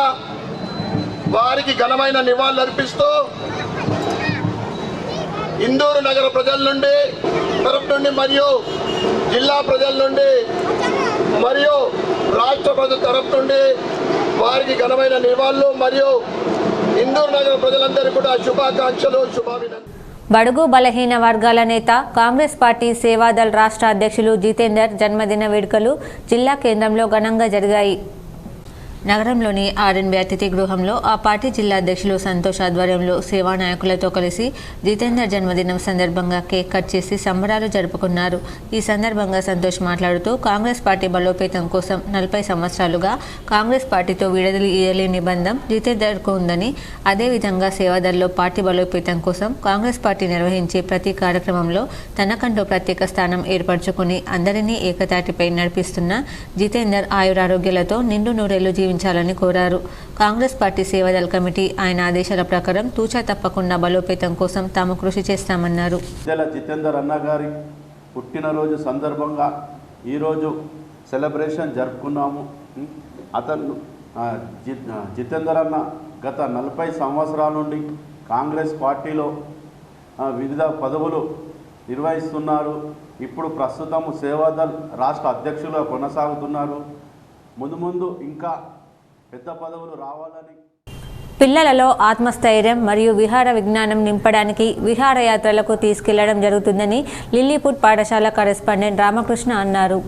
వారికి ఘనమైన నివాళులు అర్పిస్తూ ఇందూరు నగర ప్రజల నుండి తరపు నుండి మరియు జిల్లా ప్రజల నుండి మరియు రాష్ట్ర ప్రజల తరపు నుండి వారికి ఘనమైన నివాళులు మరియు ఇందూరు నగర ప్రజలందరికీ కూడా శుభాకాంక్షలు, శుభాభినందనలు. బడుగు బలహీన వర్గాల నేత, కాంగ్రెస్ పార్టీ సేవాదళ్ రాష్ట్ర అధ్యక్షులు జితేందర్ జన్మదిన వేడుకలు జిల్లా కేంద్రంలో ఘనంగా జరిగాయి. నగరంలోని ఆర్ఎన్బి అతిథి గృహంలో ఆ పార్టీ జిల్లా అధ్యక్షులు సంతోష్ ఆధ్వర్యంలో సేవా నాయకులతో కలిసి జితేందర్ జన్మదినం సందర్భంగా కేక్ కట్ చేసి సంబరాలు జరుపుకున్నారు. ఈ సందర్భంగా సంతోష్ మాట్లాడుతూ కాంగ్రెస్ పార్టీ బలోపేతం కోసం 40 సంవత్సరాలుగా కాంగ్రెస్ పార్టీతో విడదీయలేని బంధం జితేందర్కు ఉందని, అదేవిధంగా సేవాదళ్లో పార్టీ బలోపేతం కోసం కాంగ్రెస్ పార్టీ నిర్వహించే ప్రతి కార్యక్రమంలో తనకంటూ ప్రత్యేక స్థానం ఏర్పరచుకుని అందరినీ ఏకతాటిపై నడిపిస్తున్న జితేందర్ ఆయురారోగ్యాలతో నిండు నూరేళ్లు జీవించాలని కోరారు. కాంగ్రెస్ పార్టీ సేవాదళ కమిటీ ఆయన ఆదేశాల ప్రకారం తూచా తప్పకుండా బలోపేతం కోసం తాము కృషి చేస్తామన్నారు. జితేందర్ అన్న గారి పుట్టినరోజు సందర్భంగా ఈరోజు సెలబ్రేషన్ జరుపుకున్నాము. అతను జితేందర్ అన్న గత 40 సంవత్సరాల నుండి కాంగ్రెస్ పార్టీలో వివిధ పదవులు నిర్వహిస్తున్నారు. ఇప్పుడు ప్రస్తుతం సేవాదళ్ రాష్ట్ర అధ్యక్షులుగా కొనసాగుతున్నారు. ముందు ఇంకా పెద్ద పదవులు రావాలని. పిల్లలలో ఆత్మస్థైర్యం మరియు విహార విజ్ఞానం నింపడానికి విహారయాత్రలకు తీసుకెళ్లడం జరుగుతుందని లిల్లీపుట్ పాఠశాల కరెస్పాండెంట్ రామకృష్ణ అన్నారు.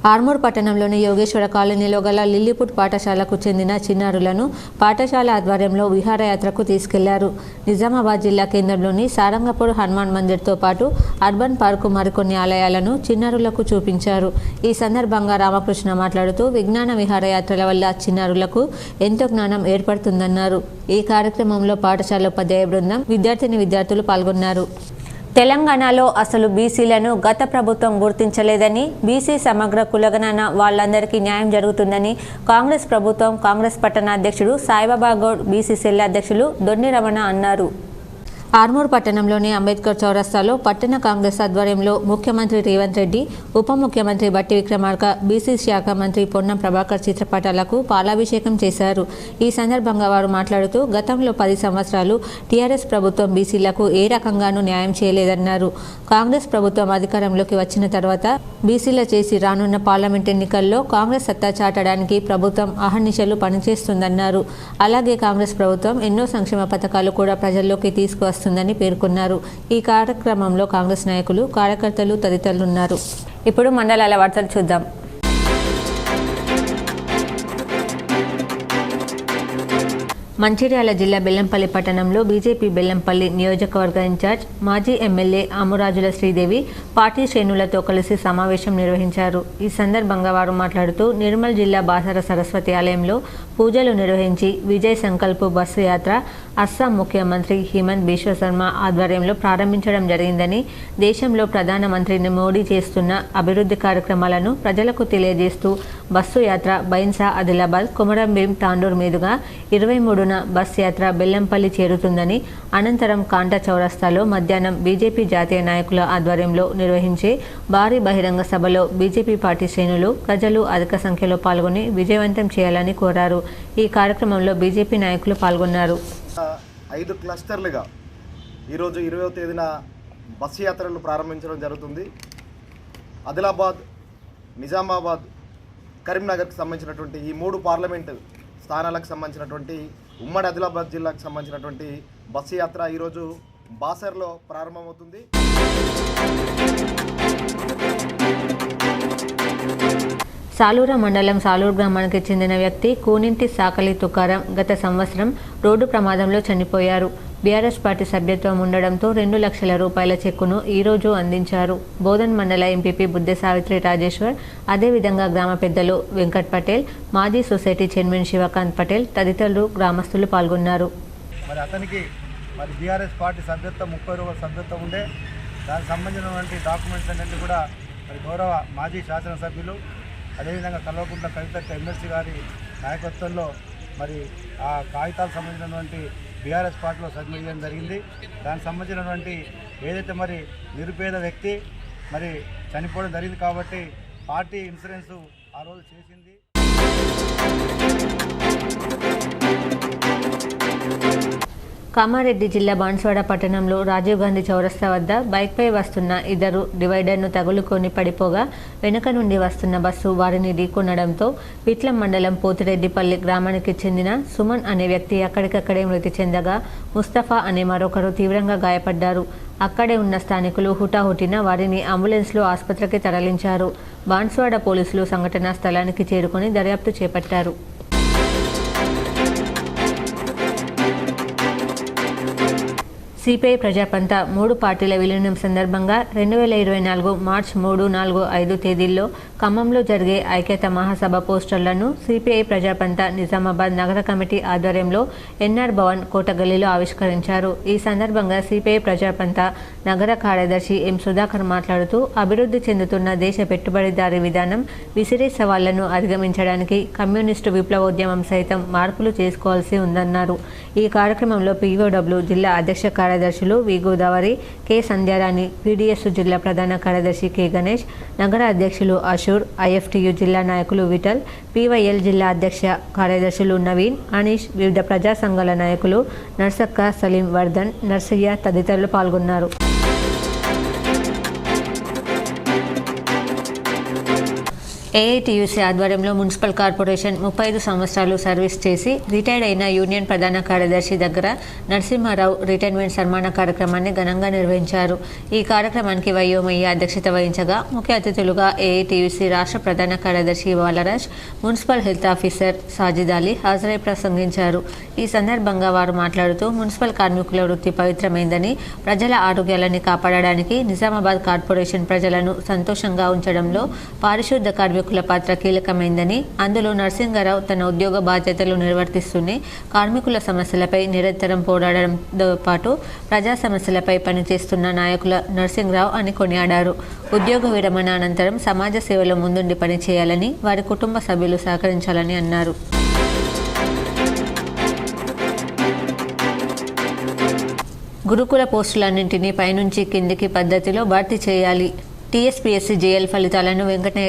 ఆర్మూర్ పట్టణంలోని యోగేశ్వర కాలనీలో గల లిల్లీపుట్ పాఠశాలకు చెందిన చిన్నారులను పాఠశాల ఆధ్వర్యంలో విహారయాత్రకు తీసుకెళ్లారు. నిజామాబాద్ జిల్లా కేంద్రంలోని సారంగపూర్ హనుమాన్ మందిర్తో పాటు అర్బన్ పార్కు మరికొన్ని ఆలయాలను చిన్నారులకు చూపించారు. ఈ సందర్భంగా రామకృష్ణ మాట్లాడుతూ విజ్ఞాన విహారయాత్రల వల్ల చిన్నారులకు ఎంతో జ్ఞానం ఏర్పడుతుందన్నారు. ఈ కార్యక్రమంలో పాఠశాల ఉపాధ్యాయ బృందం, విద్యార్థులు పాల్గొన్నారు. తెలంగాణలో అసలు బీసీలను గత ప్రభుత్వం గుర్తించలేదని, బీసీ సమగ్ర కులగణన వాళ్ళందరికీ న్యాయం జరుగుతుందని కాంగ్రెస్ ప్రభుత్వం, కాంగ్రెస్ పట్టణ అధ్యక్షుడు సాయిబాబా గౌడ్, బీసీ సెల్ అధ్యక్షులు దొన్ని రమణ అన్నారు. ఆర్మూర్ పట్టణంలోని అంబేద్కర్ చౌరస్తాలో పట్టణ కాంగ్రెస్ ఆధ్వర్యంలో ముఖ్యమంత్రి రేవంత్ రెడ్డి, ఉప ముఖ్యమంత్రి బట్టి విక్రమార్క, బీసీ శాఖ మంత్రి పొన్నం ప్రభాకర్ చిత్రపటాలకు పాలాభిషేకం చేశారు. ఈ సందర్భంగా వారు మాట్లాడుతూ గతంలో 10 సంవత్సరాలు టీఆర్ఎస్ ప్రభుత్వం బీసీలకు ఏ రకంగానూ న్యాయం చేయలేదన్నారు. కాంగ్రెస్ ప్రభుత్వం అధికారంలోకి వచ్చిన తర్వాత బీసీల చేసి రానున్న పార్లమెంట్ ఎన్నికల్లో కాంగ్రెస్ సత్తా చాటడానికి ప్రభుత్వం అహర్నిశలు పనిచేస్తుందన్నారు. అలాగే కాంగ్రెస్ ప్రభుత్వం ఎన్నో సంక్షేమ పథకాలు కూడా ప్రజల్లోకి తీసుకువస్తుందని పేర్కొన్నారు. ఈ కార్యక్రమంలో కాంగ్రెస్ నాయకులు, కార్యకర్తలు తదితరులు ఉన్నారు. ఇప్పుడు మండలాల వార్తలు చూద్దాం. మంచిర్యాల జిల్లా బెల్లంపల్లి పట్టణంలో బీజేపీ బెల్లంపల్లి నియోజకవర్గ ఇన్ఛార్జ్ మాజీ ఎమ్మెల్యే ఆమురాజుల శ్రీదేవి పార్టీ శ్రేణులతో కలిసి సమావేశం నిర్వహించారు. ఈ సందర్భంగా వారు మాట్లాడుతూ నిర్మల్ జిల్లా బాసర సరస్వతి ఆలయంలో పూజలు నిర్వహించి విజయ్ సంకల్ప్ బస్సు యాత్ర అస్సాం ముఖ్యమంత్రి హిమంత్ బిశ్వ శర్మ ఆధ్వర్యంలో ప్రారంభించడం జరిగిందని, దేశంలో ప్రధానమంత్రి మోడీ చేస్తున్న అభివృద్ధి కార్యక్రమాలను ప్రజలకు తెలియజేస్తూ బస్సు యాత్ర బైన్సా ఆదిలాబాద్ కొమరంభీం తాండూర్ మీదుగా 23న బస్ యాత్ర బెల్లంపల్లి చేరుతుందని, అనంతరం కాంటా చౌరస్తాలో మధ్యాహ్నం బీజేపీ జాతీయ నాయకుల ఆధ్వర్యంలో నిర్వహించే భారీ బహిరంగ సభలో బీజేపీ పార్టీ శ్రేణులు ప్రజలు అధిక సంఖ్యలో పాల్గొని విజయవంతం చేయాలని కోరారు. ఈ కార్యక్రమంలో బీజేపీ నాయకులు పాల్గొన్నారు. 5 క్లస్టర్లుగా ఈరోజు 20వ తేదీన బస్సు యాత్రలు ప్రారంభించడం జరుగుతుంది. ఆదిలాబాద్, నిజామాబాద్, కరీంనగర్కి సంబంధించినటువంటి ఈ 3 పార్లమెంటు స్థానాలకు సంబంధించినటువంటి ఉమ్మడి ఆదిలాబాద్ జిల్లాకు సంబంధించినటువంటి బస్సు యాత్ర ఈరోజు బాసర్లో ప్రారంభమవుతుంది. సాలూర మండలం సాలూరు గ్రామానికి చెందిన వ్యక్తి కూనింటి సాకలి తుకారం గత సంవత్సరం రోడ్డు ప్రమాదంలో చనిపోయారు. బీఆర్ఎస్ పార్టీ సభ్యత్వం ఉండడంతో 2 లక్షల రూపాయల చెక్కును ఈరోజు అందించారు. బోధన్ మండల ఎంపీపీ బుద్దె సావిత్రి రాజేశ్వర్, అదేవిధంగా గ్రామ పెద్దలు వెంకట్ పటేల్, మాజీ సొసైటీ చైర్మన్ శివకాంత్ పటేల్ తదితరులు గ్రామస్తులు పాల్గొన్నారు. మరి అతనికి బీఆర్ఎస్ పార్టీ సభ్యత్వం 30 రూపాయల సభ్యత్వం ఉండే దానికి సంబంధించినటువంటి డాక్యుమెంట్స్ అన్నింటి కూడా గౌరవ మాజీ శాసనసభ్యులు అదేవిధంగా కల్వకుంట్ల కవిత ఎమ్మెల్సీ గారి నాయకత్వంలో ఆ కాగితాలకు సంబంధించినటువంటి బీఆర్ఎస్ పార్టీలో సబ్మిట్ చేయడం జరిగింది. దానికి సంబంధించినటువంటి ఏదైతే నిరుపేద వ్యక్తి చనిపోవడం జరిగింది కాబట్టి పార్టీ ఇన్సూరెన్స్ ఆ రోజు చేసింది. కామారెడ్డి జిల్లా బాన్స్వాడ పట్టణంలో రాజీవ్ గాంధీ చౌరస్తా వద్ద బైక్పై వస్తున్న ఇద్దరు డివైడర్ను తగులుకొని పడిపోగా వెనుక నుండి వస్తున్న బస్సు వారిని ఢీకొనడంతో పిట్లం మండలం పోతిరెడ్డిపల్లి గ్రామానికి చెందిన సుమన్ అనే వ్యక్తి అక్కడికక్కడే మృతి చెందగా ముస్తఫా అనే మరొకరు తీవ్రంగా గాయపడ్డారు. అక్కడే ఉన్న స్థానికులు హుటాహుటిన వారిని అంబులెన్స్లో ఆసుపత్రికి తరలించారు. బాన్స్వాడ పోలీసులు సంఘటనా స్థలానికి చేరుకొని దర్యాప్తు చేపట్టారు. సిపిఐ ప్రజాపంత 3 పార్టీల విలీనం సందర్భంగా 2024 మార్చి 3, 4, 5 తేదీల్లో ఖమ్మంలో జరిగే ఐక్యత మహాసభ పోస్టర్లను సిపిఐ ప్రజాపంత నిజామాబాద్ నగర కమిటీ ఆధ్వర్యంలో ఎన్ఆర్ భవన్ కోటగల్లీలో ఆవిష్కరించారు. ఈ సందర్భంగా సిపిఐ ప్రజాపంత నగర కార్యదర్శి ఎం సుధాకర్ మాట్లాడుతూ అభివృద్ధి చెందుతున్న దేశ పెట్టుబడిదారీ విధానం విసిరే సవాళ్లను అధిగమించడానికి కమ్యూనిస్టు విప్లవోద్యమం సైతం మార్పులు చేసుకోవాల్సి ఉందన్నారు. ఈ కార్యక్రమంలో పీఓడబ్ల్యూ జిల్లా అధ్యక్ష కార్యదర్శులు వి గోదావరి, కె సంధ్యారాణి, పీడీఎస్ జిల్లా ప్రధాన కార్యదర్శి కె గణేష్, నగర అధ్యక్షులు అషూర్, ఐఎఫ్టియు జిల్లా నాయకులు విఠల్, పీవైఎల్ జిల్లా అధ్యక్ష కార్యదర్శులు నవీన్, అనీష్, వివిధ ప్రజా సంఘాల నాయకులు నర్సక్క, సలీం, వర్ధన్, నర్సయ్య తదితరులు పాల్గొన్నారు. ఏఐటీయూసీ ఆధ్వర్యంలో మున్సిపల్ కార్పొరేషన్ 35 సంవత్సరాలు సర్వీస్ చేసి రిటైర్డ్ అయిన యూనియన్ ప్రధాన కార్యదర్శి దగ్గర నరసింహారావు రిటైర్మెంట్ సన్మాన కార్యక్రమాన్ని ఘనంగా నిర్వహించారు. ఈ కార్యక్రమానికి వైయోమయ్య అధ్యక్షత వహించగా ముఖ్య అతిథులుగా ఏఐటీయూసీ రాష్ట్ర ప్రధాన కార్యదర్శి Balraj, municipal health officer Sajid Ali హాజరై ప్రసంగించారు. ఈ సందర్భంగా వారు మాట్లాడుతూ మున్సిపల్ కార్మికుల వృత్తి పవిత్రమైందని, ప్రజల ఆరోగ్యాలని కాపాడడానికి నిజామాబాద్ కార్పొరేషన్ ప్రజలను సంతోషంగా ఉంచడంలో పారిశుద్ధ కార్మికుల పాత్ర కీలకమైందని, అందులో నరసింహారావు తన ఉద్యోగ బాధ్యతలు నిర్వర్తిస్తూనే కార్మికుల సమస్యలపై నిరంతరం పోరాడడంతో పాటు ప్రజా సమస్యలపై పనిచేస్తున్న నాయకుల నరసింహరావు అని కొనియాడారు. ఉద్యోగ విరమణ అనంతరం సమాజ సేవలో ముందుండి పనిచేయాలని, వారి కుటుంబ సభ్యులు సహకరించాలని అన్నారు. గురుకుల పోస్టులన్నింటినీ పైనుంచి కిందికి పద్ధతిలో భర్తీ చేయాలి. టీఎస్పీఎస్సీ జేఎల్ ఫలితాలను వెంటనే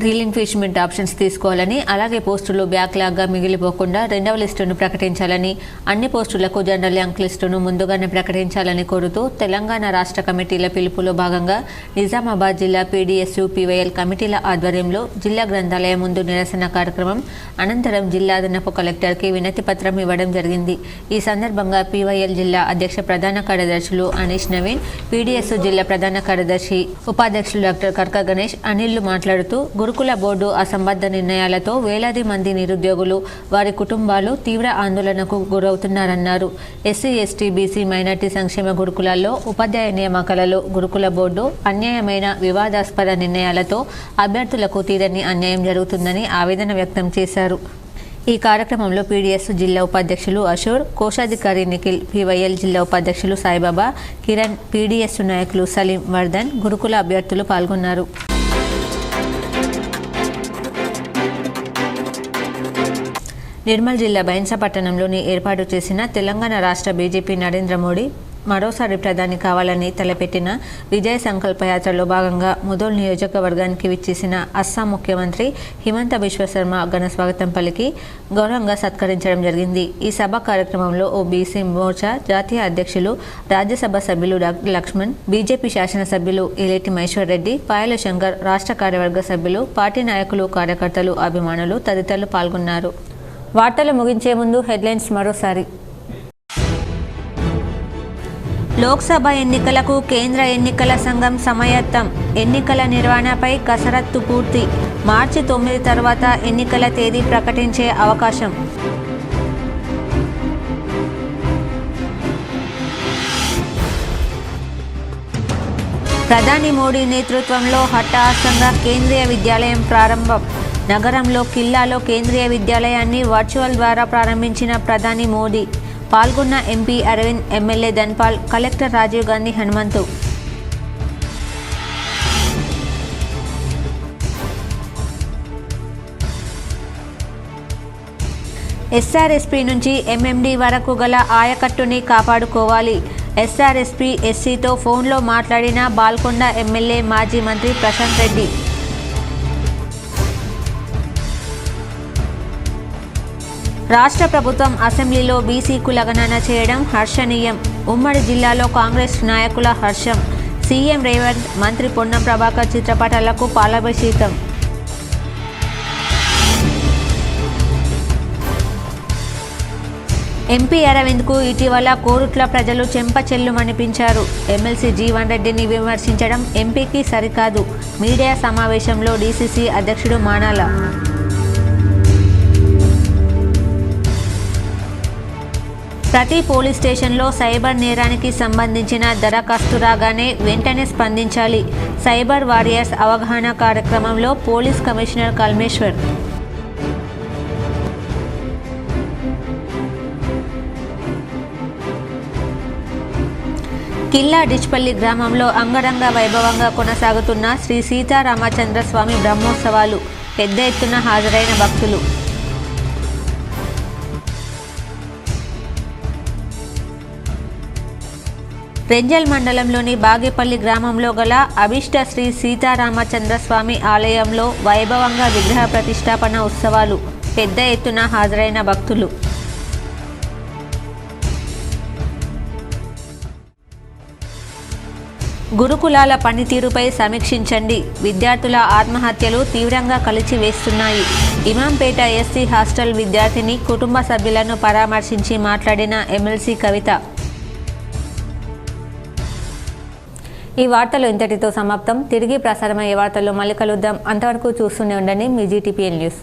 రీలింక్విష్మెంట్ ఆప్షన్స్ తీసుకోవాలని, అలాగే పోస్టులు బ్యాక్లాగ్గా మిగిలిపోకుండా 2వ లిస్టును ప్రకటించాలని, అన్ని పోస్టులకు జనరల్ ర్యాంక్ లిస్టును ముందుగానే ప్రకటించాలని కోరుతూ తెలంగాణ రాష్ట్ర కమిటీల పిలుపులో భాగంగా నిజామాబాద్ జిల్లా పీడీఎస్యు పీవైఎల్ కమిటీల ఆధ్వర్యంలో జిల్లా గ్రంథాలయం ముందు నిరసన కార్యక్రమం అనంతరం జిల్లా అదనపు కలెక్టర్కి వినతి పత్రం ఇవ్వడం జరిగింది. ఈ సందర్భంగా పీవైఎల్ జిల్లా అధ్యక్ష ప్రధాన కార్యదర్శులు అనీష్ నవీన్, పీడీఎస్యు జిల్లా ప్రధాన కార్యదర్శి ఉపాధ్యక్షులు డాక్టర్ కర్క గణేష్, అనిల్లు మాట్లాడుతూ గురుకుల బోర్డు అసంబద్ధ నిర్ణయాలతో వేలాది మంది నిరుద్యోగులు వారి కుటుంబాలు తీవ్ర ఆందోళనకు గురవుతున్నారన్నారు. ఎస్సీ, ఎస్టీ, బీసీ, మైనార్టీ సంక్షేమ గురుకులాల్లో ఉపాధ్యాయ నియామకాలలో గురుకుల బోర్డు అన్యాయమైన వివాదాస్పద నిర్ణయాలతో అభ్యర్థులకు తీరని అన్యాయం జరుగుతుందని ఆవేదన వ్యక్తం చేశారు. ఈ కార్యక్రమంలో పీడీఎస్ జిల్లా ఉపాధ్యక్షులు అశోర్, కోశాధికారి నిఖిల్, పీవైఎల్ జిల్లా ఉపాధ్యక్షులు సాయిబాబా, కిరణ్, పీడీఎస్ నాయకులు సలీం, వర్ధన్, గురుకుల అభ్యర్థులు పాల్గొన్నారు. నిర్మల్ జిల్లా బైన్సా పట్టణంలోని ఏర్పాటు చేసిన తెలంగాణ రాష్ట్ర బీజేపీ నరేంద్ర మోడీ మరోసారి ప్రధాని కావాలని తలపెట్టిన విజయ సంకల్పయాత్రలో భాగంగా ముదోల్ నియోజకవర్గానికి విచ్చేసిన అస్సాం ముఖ్యమంత్రి హిమంత బిశ్వ శర్మ ఘన స్వాగతం పలికి గౌరవంగా సత్కరించడం జరిగింది. ఈ సభ కార్యక్రమంలో ఓబీసీ మోర్చా జాతీయ అధ్యక్షులు, రాజ్యసభ సభ్యులు డాక్టర్ లక్ష్మణ్, బీజేపీ శాసనసభ్యులు ఇలేటి మహేశ్వర్ రెడ్డి, పాయల శంకర్, రాష్ట్ర కార్యవర్గ సభ్యులు, పార్టీ నాయకులు, కార్యకర్తలు, అభిమానులు తదితరులు పాల్గొన్నారు. వార్తలు ముగించే ముందు హెడ్లైన్స్ మరోసారి. లోక్సభ ఎన్నికలకు కేంద్ర ఎన్నికల సంఘం సమాయత్తం. ఎన్నికల నిర్వహణపై కసరత్తు పూర్తి. మార్చి 9 తర్వాత ఎన్నికల తేదీ ప్రకటించే అవకాశం. ప్రధాని మోడీ నేతృత్వంలో హఠాత్తుగా కేంద్రీయ విద్యాలయం ప్రారంభం. నగరంలో కిల్లాలో కేంద్రీయ విద్యాలయాన్ని వర్చువల్ ద్వారా ప్రారంభించిన ప్రధాని మోడీ. పాల్గొన్న MP Arvind, MLA Dhanpal, collector Rajiv Gandhi Hanumanthu. SRSP నుంచి ఎంఎండి వరకు గల ఆయకట్టుని కాపాడుకోవాలి. ఎస్ఆర్ఎస్పీ ఎస్సీతో ఫోన్లో మాట్లాడిన బాల్కొండ ఎమ్మెల్యే మాజీ మంత్రి ప్రశాంత్ రెడ్డి. రాష్ట్ర ప్రభుత్వం అసెంబ్లీలో బీసీ కులగణన చేయడం హర్షణీయం. ఉమ్మడి జిల్లాలో కాంగ్రెస్ నాయకుల హర్షం. సీఎం రేవంత్, మంత్రి పొన్నం ప్రభాకర్ చిత్రపటాలకు పాలాభిషేకం. ఎంపీ అరవింద్కు ఇటీవల కోరుట్ల ప్రజలు చెంపచెల్లుమనిపించారు. ఎమ్మెల్సీ జీవన్ రెడ్డిని విమర్శించడం ఎంపీకి సరికాదు. మీడియా సమావేశంలో డీసీసీ అధ్యక్షుడు మానాల. ప్రతి పోలీస్ స్టేషన్లో సైబర్ నేరానికి సంబంధించిన దరఖాస్తు రాగానే వెంటనే స్పందించాలి. సైబర్ వారియర్స్ అవగాహన కార్యక్రమంలో పోలీస్ కమిషనర్ కల్మేశ్వర్. కిల్లా డిచ్పల్లి గ్రామంలో అంగరంగ వైభవంగా కొనసాగుతున్న శ్రీ సీతారామచంద్ర స్వామి బ్రహ్మోత్సవాలు. పెద్ద ఎత్తున హాజరైన భక్తులు. రెంజల్ మండలంలోని బాగేపల్లి గ్రామంలో గల అభిష్ట శ్రీ సీతారామచంద్ర స్వామి ఆలయంలో వైభవంగా విగ్రహ ప్రతిష్టాపన ఉత్సవాలు. పెద్ద ఎత్తున హాజరైన భక్తులు. గురుకులాల పనితీరుపై సమీక్షించండి. విద్యార్థుల ఆత్మహత్యలు తీవ్రంగా కలిచివేస్తున్నాయి. ఇమాంపేట ఎస్సీ హాస్టల్ విద్యార్థిని కుటుంబ సభ్యులను పరామర్శించి మాట్లాడిన ఎమ్మెల్సీ కవిత. ఈ వార్తలు ఇంతటితో సమాప్తం. తిరిగి ప్రసారమయ్యే వార్తల్లో మళ్ళీ కలుద్దాం. అంతవరకు చూస్తూనే ఉండండి మీ జీటీపీఎల్ న్యూస్.